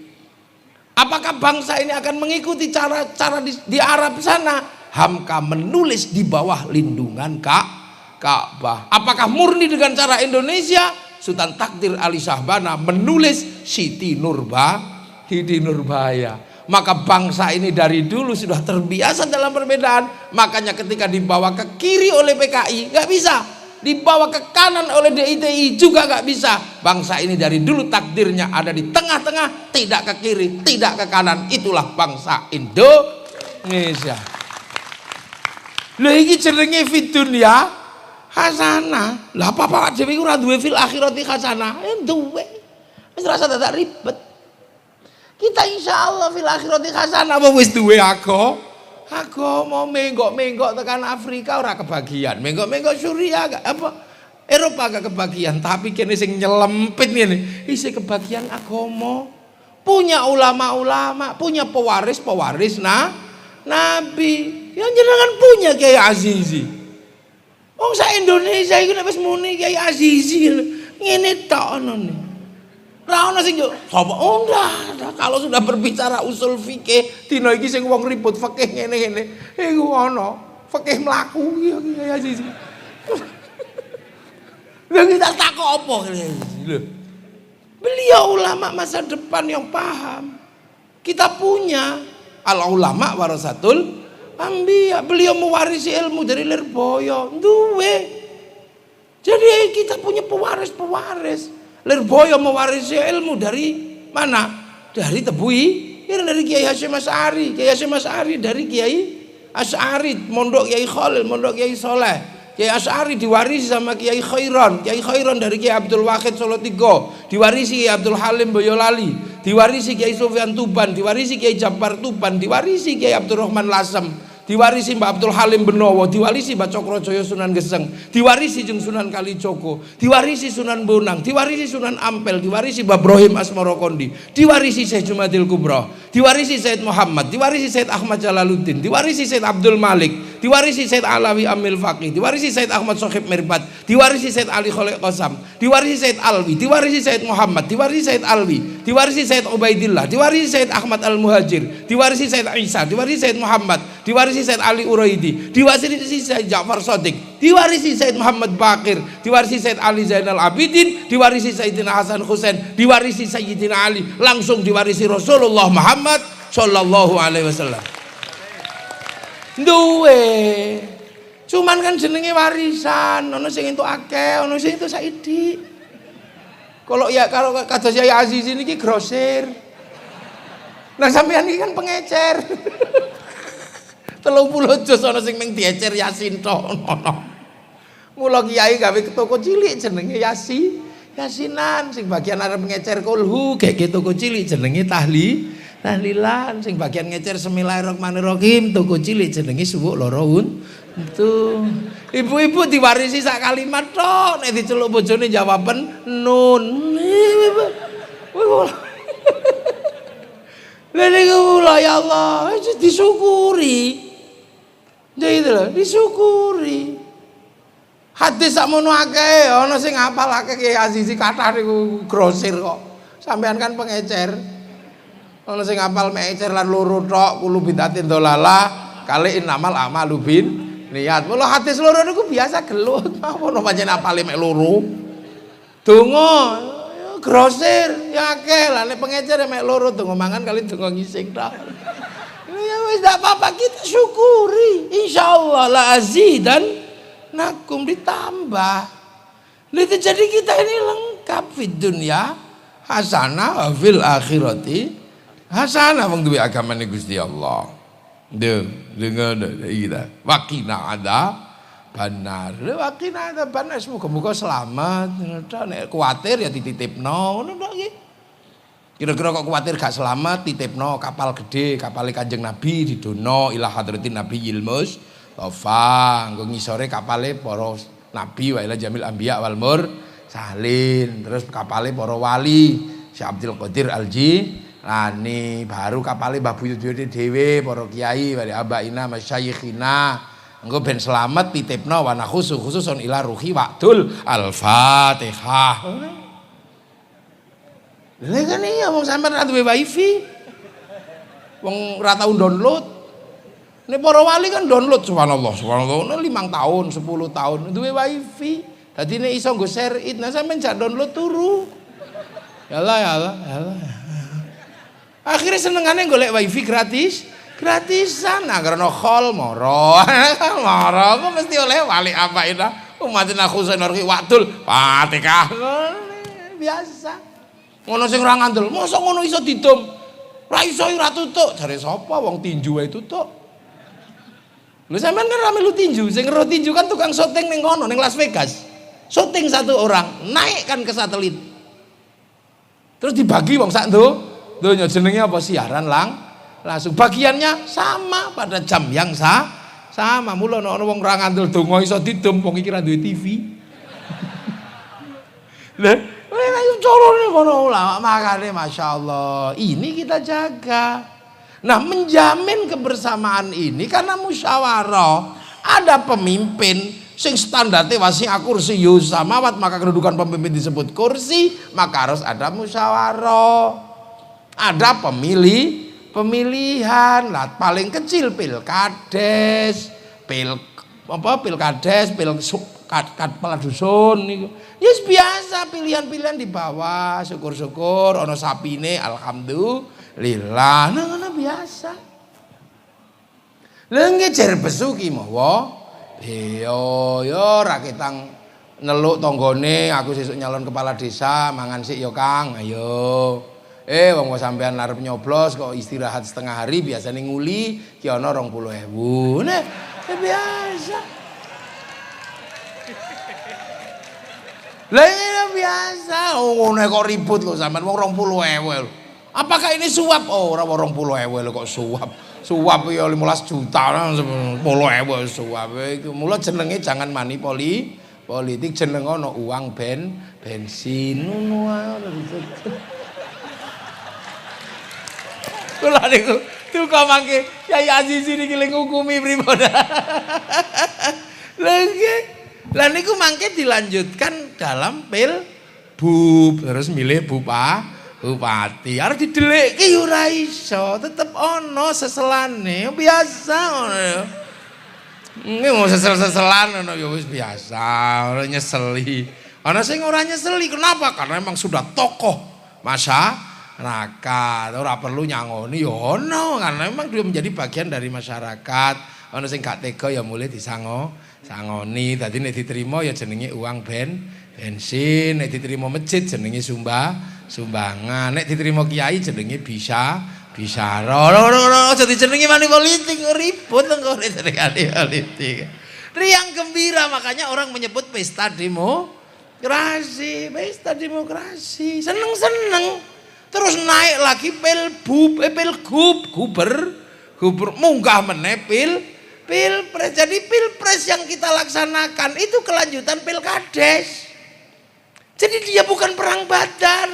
Apakah bangsa ini akan mengikuti cara di Arab sana? Hamka menulis di bawah lindungan Ka'bah. Apakah murni dengan cara Indonesia? Sultan Takdir Ali Shahbana menulis Siti Nurbaya. Maka bangsa ini dari dulu sudah terbiasa dalam perbedaan. Makanya ketika dibawa ke kiri oleh PKI nggak bisa, dibawa ke kanan oleh DITI juga nggak bisa. Bangsa ini dari dulu takdirnya ada di tengah-tengah, tidak ke kiri, tidak ke kanan. Itulah bangsa Indonesia. Lha iki jenenge fid dunya hasanah. Lah apa Pak dhewe iku ora duwe fil akhirati hasanah? Duwe. Wis rasa dadak ribet. Kita insyaallah fil akhirati hasanah apa wis duwe agama menggok-menggok tekan Afrika ora kebagian. Menggok-menggok Suriah gak apa Eropa gak kebagian, tapi kene sing nyelempit ngene isih kebagian agama. Punya ulama-ulama, punya pewaris Nabi. Yang jenengan punya Kiai Azizi. Wong sak Indonesia iku nek wis muni Kiai Azizi ngene tok onone. Ra ono sing yo sapa enggak. Kalau sudah berbicara usul fikih, dina iki sing wong ribut fikih ngene-ngene, iku ono fikih mlaku Kiai Azizi. Lha kita takok apa Kiai Azizi? Lho. Beliau ulama masa depan yang paham. Kita punya al ulama warasatul Ambiya, beliau mewarisi ilmu dari Lirboyo, duwe. Jadi kita punya pewaris. Lirboyo mewarisi ilmu dari mana? Dari Tebui, dari Kiai Hasyim Asy'ari. Kiai Hasyim Asy'ari dari Kiai Asy'ari, mondok Kiai Khalil, mondok Kiai Soleh. Kiai Asy'ari diwarisi sama Kiai Khairon. Kiai Khairon dari Kiai Abdul Wahid Solo Tigo, diwarisi Kiai Abdul Halim Boyolali, diwarisi Kiai Sufyan Tuban, diwarisi Kiai Jampar Tuban, diwarisi Kiai Abdurrahman Lasem, diwarisi Mbak Abdul Halim Benowo, diwarisi Mbak Cokrojoyo Sunan Geseng, diwarisi jeung Sunan Kalijogo, diwarisi Sunan Bonang, diwarisi Sunan Ampel, diwarisi Mbak Brohim Asmoro Kondi, diwarisi Syekh Jumadil Kubro, diwarisi Said Muhammad, diwarisi Said Ahmad Jalaluddin, diwarisi Said Abdul Malik, diwarisi Said Alawi Amil Faqih, diwarisi Said Ahmad Sohib Mirbat, diwarisi Said Ali Kholek Qasam, diwarisi Said Alwi, diwarisi Said Muhammad, diwarisi Said Alwi, diwarisi Said Ubaidillah, diwarisi Said Ahmad Al Muhajir, diwarisi Said Isa, diwarisi Said Muhammad, diwarisi Said Ali Uraidi, diwarisi Said Ja'far Shadiq, diwarisi Said Muhammad Bakir, diwarisi Said Ali Zainal Abidin, diwarisi Sayyidina Hasan Husain, diwarisi Sayyidina Ali, langsung diwarisi Rasulullah Muhammad sallallahu alaihi wasallam. Duwe. Cuman kan jenenge warisan, ono sing entuk akeh, ono sing entuk saidi. Kalau kados Yai Aziz niki grosir. Nah sampean iki kan pengecer. 30 juz ana sing mung diecer Yasin tok ngono. Mula kiai gawe toko cilik jenenge Yasinan, sing bagian arep ngecer kulhu gege toko cilik jenenge tahlilan, sing bagian ngecer Bismillahirrahmanirrahim toko cilik jenenge suwuk loro itu. Ibu-ibu diwarisi sak kalimat tok, nek diceluk bojone jawaben nun. Lha niku ya Allah, disyukuri. Jadi itu loh, disyukuri. Hadis sakmono akeh, ana sing hafal akeh Kiai Aziz kathah niku grosir kok. Sampean kan pengecer. Ana sing hafal mecer lan loro tok, kulo bidatin dolalah, kali innamal a'malu bin niat. Mula hadis loro niku biasa gelut. Apa ono pancen hafale mek loro. Donga grosir ya akeh, lah nek pengecer mek loro donga mangan kali donga ngising tok. Ya wis ndak apa-apa, kita syukuri. Insyaallah la azidan nakum ditambah. Itu jadi kita ini lengkap fid dunya hasanah fil akhirati hasanah wong duwe agamane Gusti Allah. Dengar kita. Waqina ada benar. Waqina ada benar, semoga selamat. Nek kuwatir ya dititipno ngono tok iki. Kira-kira kok kuwatir gak selamat titipno kapal gede, kapale Kanjeng Nabi didono ila hadratin Nabi Yilmus Tofa, nggo ngisore kapale para nabi wa ila jamil anbiya wal mursalin, terus kapale para wali Syekh Abdul Qadir Al-Jilani, baru kapale Mbah Buyut dhewe para kiai wa abaina masyayikhina, engko ben selamat titipno wa khususun ila ruhi waqtul Al-Fatihah. Lha kan iya wong sampean ra duwe wifi. Wong ra tau download. Nek para wali kan download subhanallah. 5 tahun, 10 tahun duwe wifi. Dadi nek iso nggo share it, nah sampean jak download turu. Yalah. Akhirnya senengane golek wifi gratisan. Nah karena khol moro. Kok mesti oleh wali apa itu? Umatina khusus nurhi waqtul Fatihah. Biasa. Ngono sing ora ngandel, mosok ngono iso didom. Ra iso ora tutuk, jare sapa wong tinju wae tutuk. Lho sampean kan ra melu tinju, sing ngero tinju kan tukang syuting ning kono ning Las Vegas. Syuting 1 orang, naikkan ke satelit. Terus dibagi wong sak donya jenenge apa siaran langsung bagiannya sama pada jam yang sama. Mula ana wong ra ngandel donga iso didom wong iki ra duwe TV. Lah corone kono ulama, makanya Masya Allah ini kita jaga. Nah menjamin kebersamaan ini karena musyawarah, ada pemimpin sing standarte wasi'a kursiyus samawat, maka kedudukan pemimpin disebut kursi, maka harus ada musyawarah, ada pemilihan lah, paling kecil pilkades, kepala dusun niku. Ya biasa pilihan-pilihan di bawah, syukur-syukur ono sapine alhamdulillah. Nah biasa. Lha ngejer besu ki mawa. Yo ra ketang neluk tanggane aku sesuk nyalon kepala desa mangan sik yo Kang. Ayo. Wong sampean arep nyoblos kok istirahat setengah hari biasane nguli ki ana 20.000. Nah, biasa. Lah ini biasa, ngono kok ribut lho sampean wong 20.000 lho. Apakah ini suap? Oh, ora 20.000 lho kok suap. Suap ya 15 juta, 10.000 suap iku. Mula jenenge jangan politik, jeneng ana uang bensin ngono ae. Kula niku duka mangke Kyai Aziz niki ngukumi pripun. Lah niku mangke dilanjutkan dalam pilbub terus milih bupati. Arep didelikke ya ora iso, tetep ana seselane biasa ngono ya. Nggih mau sesel-seselan ngono ya wis biasa, ora nyeseli. Ana sing ora nyeseli, kenapa? Karena memang sudah tokoh masyarakat, ora perlu nyangoni ya ono, karena memang dia menjadi bagian dari masyarakat. Ana sing gak tega ya mulai disangoni, dadi nek diterima ya jenenge uang bensin, nek diterima masjid jenenge sumbangan, nek diterima kiai jenenge bisyara. Jadi jenenge mani politik ribut engko jenenge politik. Riang gembira, makanya orang menyebut pesta demokrasi. Seneng-seneng. Terus naik lagi pilgub, munggah meneh pilpres. Jadi pilpres yang kita laksanakan itu kelanjutan pilkades. Jadi dia bukan perang badar.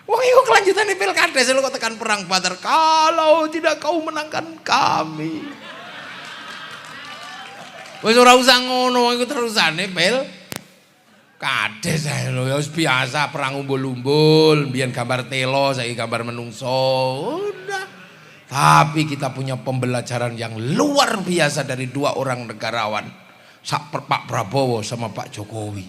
Wah, itu kelanjutan di pilkades, lu kok tekan perang badar. Kalau tidak kau menangkan kami. Wis ora usah ngono, iku terusane pilkades ae lho, ya wis biasa perang umbul-umbul, mbiyen gambar telo, saiki gambar menungso. Udah. Tapi kita punya pembelajaran yang luar biasa dari dua orang negarawan. Pak Prabowo sama Pak Jokowi.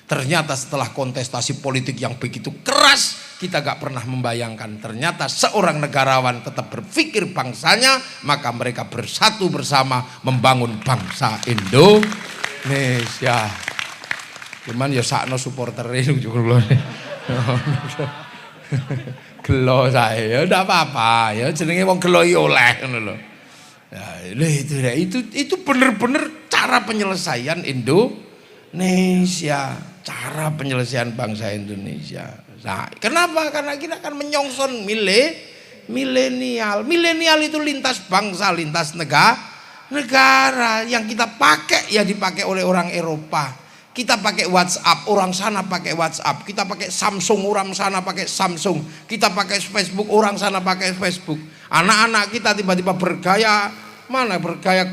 Ternyata setelah kontestasi politik yang begitu keras, kita gak pernah membayangkan ternyata seorang negarawan tetap berpikir bangsanya, maka mereka bersatu bersama membangun bangsa Indonesia. Cuman ya sakno supportere juga gelo saya, ya udah apa-apa, ya jenenge wong gelo ya oleh ngono lho. Ya itu bener-bener cara penyelesaian Indonesia, cara penyelesaian bangsa Indonesia. Nah, kenapa? Karena kita akan menyongsong milenial. Milenial itu lintas bangsa, lintas negara. Yang kita pakai ya dipakai oleh orang Eropa. Kita pakai WhatsApp, orang sana pakai WhatsApp. Kita pakai Samsung, orang sana pakai Samsung. Kita pakai Facebook, orang sana pakai Facebook. Anak-anak kita tiba-tiba bergaya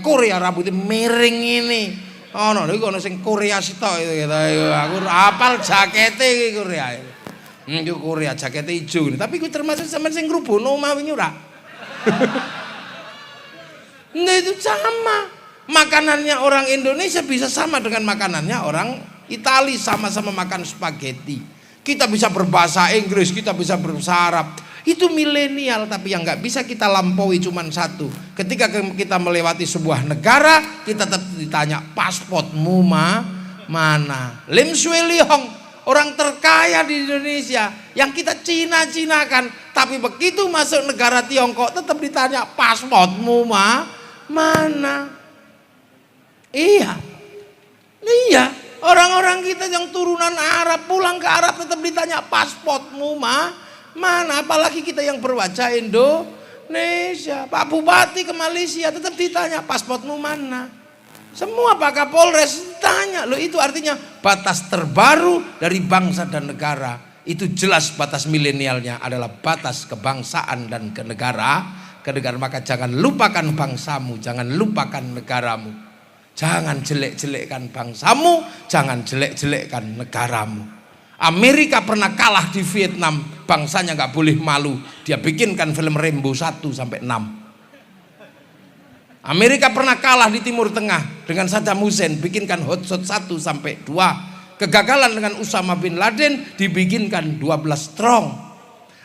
Korea, rambutnya miring ini. Oh no, iku ana sing Korea sitok itu kita. Aku apal jakete iki Korea. Iku Korea jakete ijo ngene. Tapi iku termasuk sampean sing ngrubono omah wingi ora? Nah itu sama. Makanannya orang Indonesia bisa sama dengan makanannya orang Itali, sama-sama makan spaghetti. Kita bisa berbahasa Inggris, kita bisa berbahasa Arab. Itu milenial, tapi yang nggak bisa kita lampaui cuma satu. Ketika kita melewati sebuah negara, kita tetap ditanya pasportmu mana. Lim Swee Liong, orang terkaya di Indonesia, yang kita Cina-cinakan, tapi begitu masuk negara Tiongkok tetap ditanya pasportmu mana. Iya, orang-orang kita yang turunan Arab pulang ke Arab tetap ditanya pasportmu mana, apalagi kita yang berwajah Indonesia. Pak Bupati ke Malaysia tetap ditanya pasportmu mana. Semua Pak Kapolres ditanya. Loh, itu artinya batas terbaru dari bangsa dan negara. Itu jelas batas milenialnya adalah batas kebangsaan dan kenegaraan. Maka jangan lupakan bangsamu, jangan lupakan negaramu. Jangan jelek-jelekkan bangsamu, jangan jelek-jelekkan negaramu. Amerika pernah kalah di Vietnam, bangsanya gak boleh malu. Dia bikinkan film Rambo 1-6. Amerika pernah kalah di Timur Tengah dengan Saddam Hussein, bikinkan Hot Shot 1-2. Kegagalan dengan Usama bin Laden, dibikinkan 12 Strong.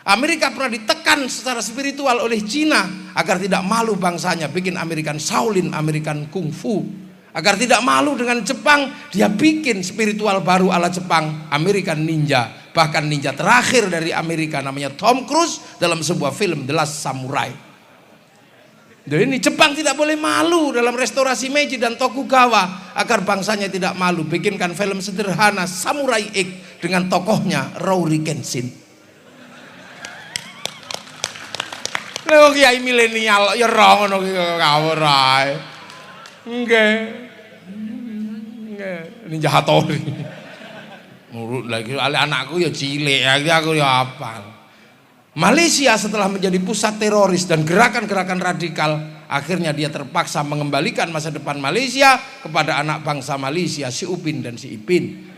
Amerika pernah ditekan secara spiritual oleh Cina agar tidak malu bangsanya, bikin American Shaolin, American Kung Fu. Agar tidak malu dengan Jepang, dia bikin spiritual baru ala Jepang, American Ninja. Bahkan ninja terakhir dari Amerika namanya Tom Cruise dalam sebuah film The Last Samurai. Jadi ini Jepang tidak boleh malu dalam restorasi Meiji dan Tokugawa, agar bangsanya tidak malu, bikinkan film sederhana Samurai X dengan tokohnya Rory Kenshin. Lha kiai milenial ya ora ngono ki ngawur ae. Nggih. Nggih, Ninja Hattori. Murut lagi anakku ya cilik, aku ya hafal. Malaysia setelah menjadi pusat teroris dan gerakan-gerakan radikal, akhirnya dia terpaksa mengembalikan masa depan Malaysia kepada anak bangsa Malaysia, si Upin dan si Ipin.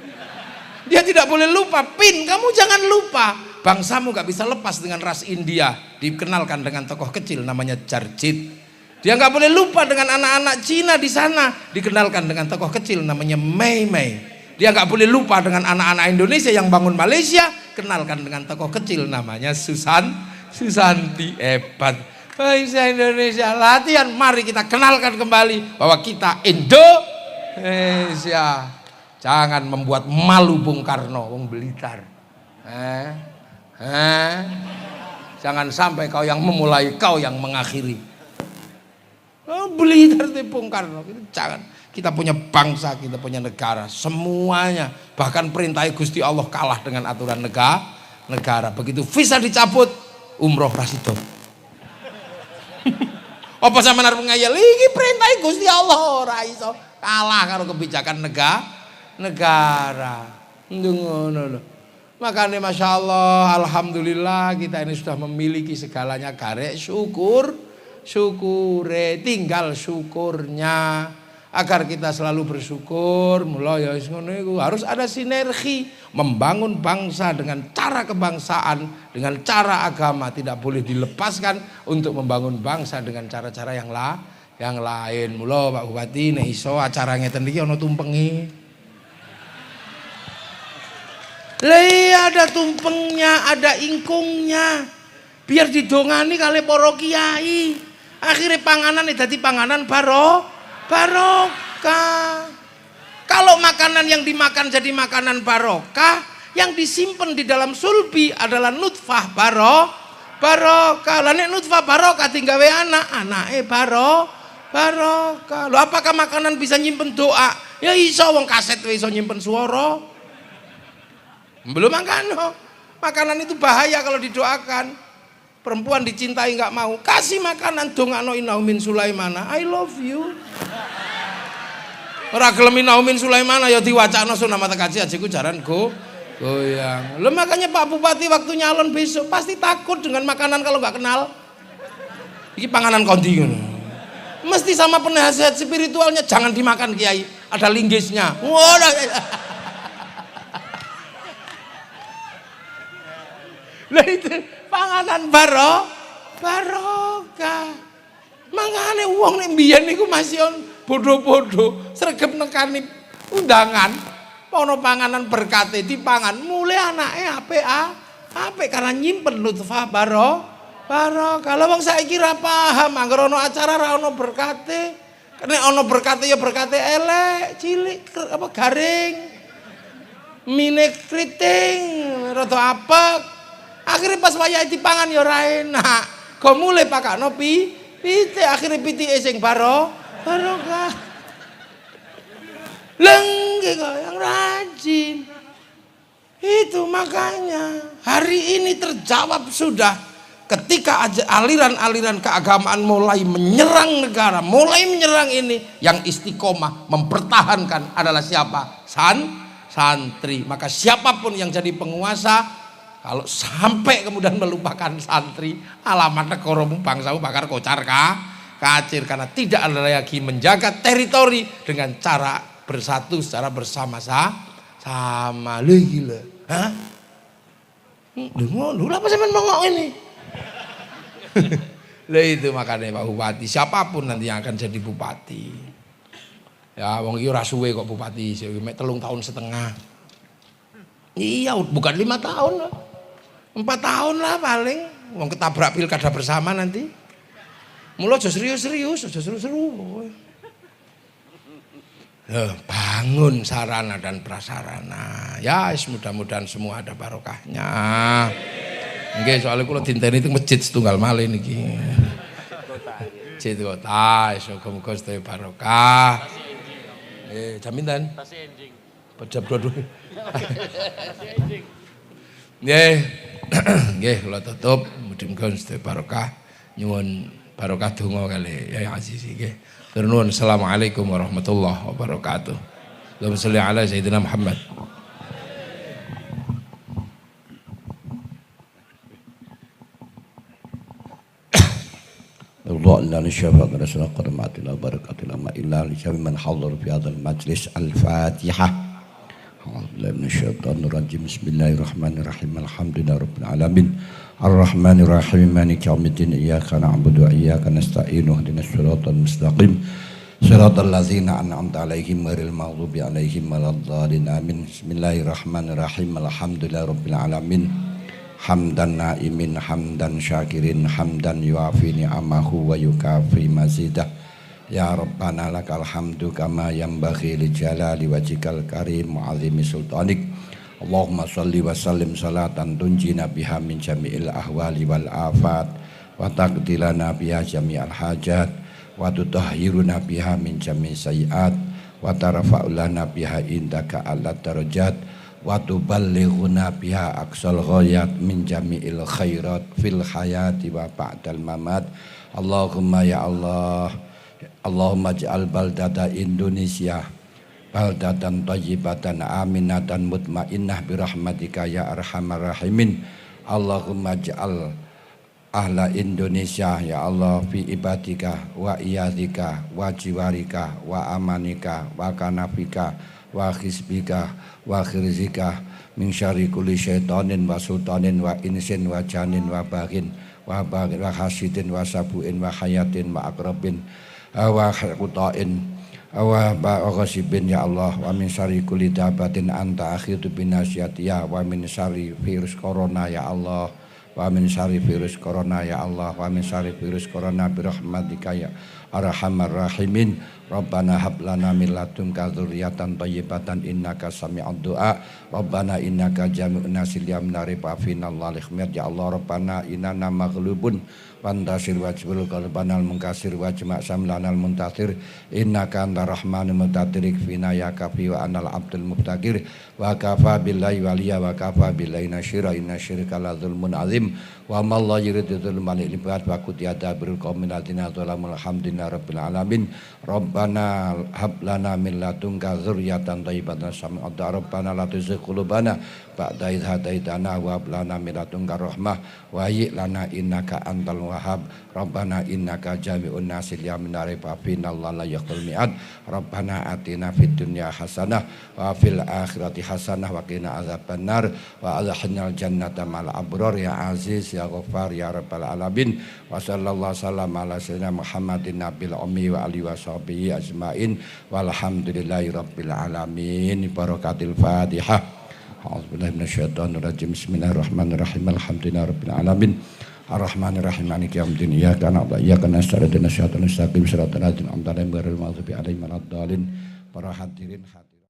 Dia tidak boleh lupa, Pin, kamu jangan lupa. Bangsamu gak bisa lepas dengan ras India. Dikenalkan dengan tokoh kecil namanya Jarjit. Dia gak boleh lupa dengan anak-anak Cina di sana. Dikenalkan dengan tokoh kecil namanya Mei Mei. Dia gak boleh lupa dengan anak-anak Indonesia yang bangun Malaysia. Kenalkan dengan tokoh kecil namanya Susanti. Hebat. Bangsa Indonesia, latihan, mari kita kenalkan kembali bahwa kita Indonesia. Jangan membuat malu Bung Karno, Wong Blitar. Jangan sampai kau yang memulai, kau yang mengakhiri. Blitar itu Bung Karno, jangan. Kita punya bangsa, kita punya negara, semuanya. Bahkan perintah Gusti Allah kalah dengan aturan negara. Begitu visa dicabut, umroh rasido. Apa sama arep ngayal iki perintah Gusti Allah ora iso kalah karo kebijakan negara. Ngono lho. Makanya Masya Allah, Alhamdulillah kita ini sudah memiliki segalanya. Garek syukure, tinggal syukurnya. Agar kita selalu bersyukur, mulai ya ngono iku harus ada sinergi membangun bangsa dengan cara kebangsaan, dengan cara agama, tidak boleh dilepaskan untuk membangun bangsa dengan cara-cara yang lain. Mula Pak Bupati nek iso acara ngeten iki ana tumpenge. Lah ada tumpengnya, ada ingkungnya. Biar didongani kali para kiai. Akhirnya panganan dadi panganan barokah. Kalau makanan yang dimakan jadi makanan barokah, yang disimpan di dalam sulbi adalah nutfah barokah. Lah nek nutfah barokah tinggawe anake barokah. Lho apakah makanan bisa nyimpen doa? Ya iso, wong kaset wae iso nyimpen swara. Belum makanan itu bahaya kalau didoakan. Perempuan dicintai nggak mau, kasih makanan dongakno Inaumin Sulaimana, I love you. Ora gelem Inaumin Sulaimana ya diwacakno sunah mata kaji ajiku jaran goyang. Lho makanya Pak Bupati waktu nyalon besok pasti takut dengan makanan kalau nggak kenal. Iki panganan kondi ngono. Mesti sama penasihat spiritualnya, jangan dimakan Kiai, ada linggisnya. Waduh. Lah itu panganan barokah. Mangane wong nek mbiyen niku masih bodoh-bodoh, sregep nekani undangan, ana panganan berkate dipangan, mulai anake apik karena nyimpen nutfah barokah. Lah wong saiki ra paham, anggere ana acara ra ana berkate. Nek ana berkate ya berkate elek, cilik, apa garing. Mine kriting, rada apek. Akhirnya pas wayahe dipangan ya ora enak. Go mulai pakakno pitik, akhirnya pitike sing barokah. Lengge kok yang rajin. Itu makanya hari ini terjawab sudah ketika aliran-aliran keagamaan mulai menyerang negara, mulai menyerang ini, yang istiqomah mempertahankan adalah siapa? Santri. Maka siapapun yang jadi penguasa, kalau sampai kemudian melupakan santri, alamat negaramu bangsamu bakar kocar kacir, karena tidak ada lagi menjaga teritori dengan cara bersatu secara bersama-sama. Gila. Hah? Lu apa sampean mongok ini? Lah itu makanya Pak Bupati, siapapun nanti yang akan jadi bupati. Ya wong iki ora suwe kok bupati, mek 3 tahun setengah. Iya, bukan 5 tahun lah. 4 tahun lah paling. Wong ketabrak pilkada bersama nanti. Mula aja serius-serius, aja seru-seru. Bangun sarana dan prasarana. Ya, mudah-mudahan semua ada barokahnya. Nggih, soalnya kula dinteni teng masjid setunggal malih niki. Masjid kota, muga-muga sedaya barokah. Jam pinten? Jam 22. Nggih. Nggih, kula tutup, mugi-mugi sedaya barokah. nyuwun barokah donga kali Yai Aziz nggih. Tur nuwun assalamualaikum warahmatullahi wabarakatuh. Allahumma sholli ala sayyidina Muhammad. الله إلا نشفق رسول قدمات الله بركات الله ما إلا لشفق من حضر في هذا المجلس الفاتحة أعوذ بالله من الشيطان الرجيم بسم الله الرحمن الرحيم الحمد لله رب العالمين الرحمن الرحيم مالك يوم الدين إياك نعبد وإياك نستعين اهدنا الصراط المستقيم صراط الذين أنعمت عليهم غير المغضوب عليهم ولا الضالين آمين بسم الله الرحمن الرحيم الحمد لله رب العالمين hamdan naimin hamdan syakirin hamdan yuafi ni'amahu wa yukafi mazidah ya rabbana lakal hamdu kama yanbaghi li jalali wajhikal karim wa azimi sultanik Allahumma shalli wa sallim salatan tunjina biha min jami'il ahwali wal afat wa taqdilana biha jami'al hajat wa tutahhiruna biha min jami'i sayiat wa tarfa'ulana biha indaka ala darajat wa tuballighuna biha aqsal ghayat min jami'il khairat fil hayati wa ba'dal mamat Allahumma ya Allah Allahumma ja'al baldata Indonesia baldatan thayyibatan aminatan mutmainnah birahmatika ya arhamar rahimin Allahumma ja'al ahla Indonesia ya Allah fi ibadika wa iyadika wa jiwarika wa amanika wa kanafika wa khisbika wa khirzika min syarri kulli syaitanin wa sultanin wa insin wa janin wa baghin wa hasidin wa sabuin wa hayatin wa akrabin wa qutain wa ghasibin ya Allah wa min syarri kulli dabatin anta akhidu binasiyatiya wa min syarri virus corona ya Allah wa min syarri virus corona ya Allah wa min syarri virus corona birahmatika ya arhamar rahimin Rabbana hab lana min ladunka dzurriyyatan thayyibatan innaka sami'ud du'a Rabbana innaka jami'un nasil yamna rifafina Allah likhmir ya Allah Rabbana inana maghlubun wantasir wajbul qalbanal munkasir wajma' samlanal muntasir innaka antar rahmanul mutatirik fina ya kafi wa anal abdul mubtakir wa kafa billahi waliya wa kafa billahi nasyira inna syirka la zulmun azim wa ma Allah yuridu zulman lil ibad wa qutiyada bil qaumil ladina zalamul hamdina rabbil alamin Rabbana hab lana min ladunka dzurriyyatan thayyibatan sami'ud du'a Rabbana la tuzigh qulubana ba'da idh hadaitana wa hab lana min ladunka rahmah wa hayyi lana innaka antal wahhab Rabbana innaka jami'un nasi liyamna rifafina Allah la yaqul mi'ad Rabbana atina fid dunya hasanah wa fil akhirati hasanah wa qina adzabannar wa adkhilnal jannata ma'al abrar ya aziz ya ghaffar ya rabbal alamin wa sallallahu sallam ala sayyidina Muhammadin nabil ummi wa alihi wa sahbihi ajmain walhamdulillahi rabbil alamin barakatil fatihah a'udzubillahi minasyaitonir rajim bismillahirrahmanirrahim alhamdulillahi rabbil alamin arrahmanir rahim maliki yaumiddin iyyaka na'budu wa iyyaka nasta'in ihdinas siratal mustaqim siratal ladzina an'amta 'alaihim ghairil maghdubi 'alaihim waladdallin para hadirin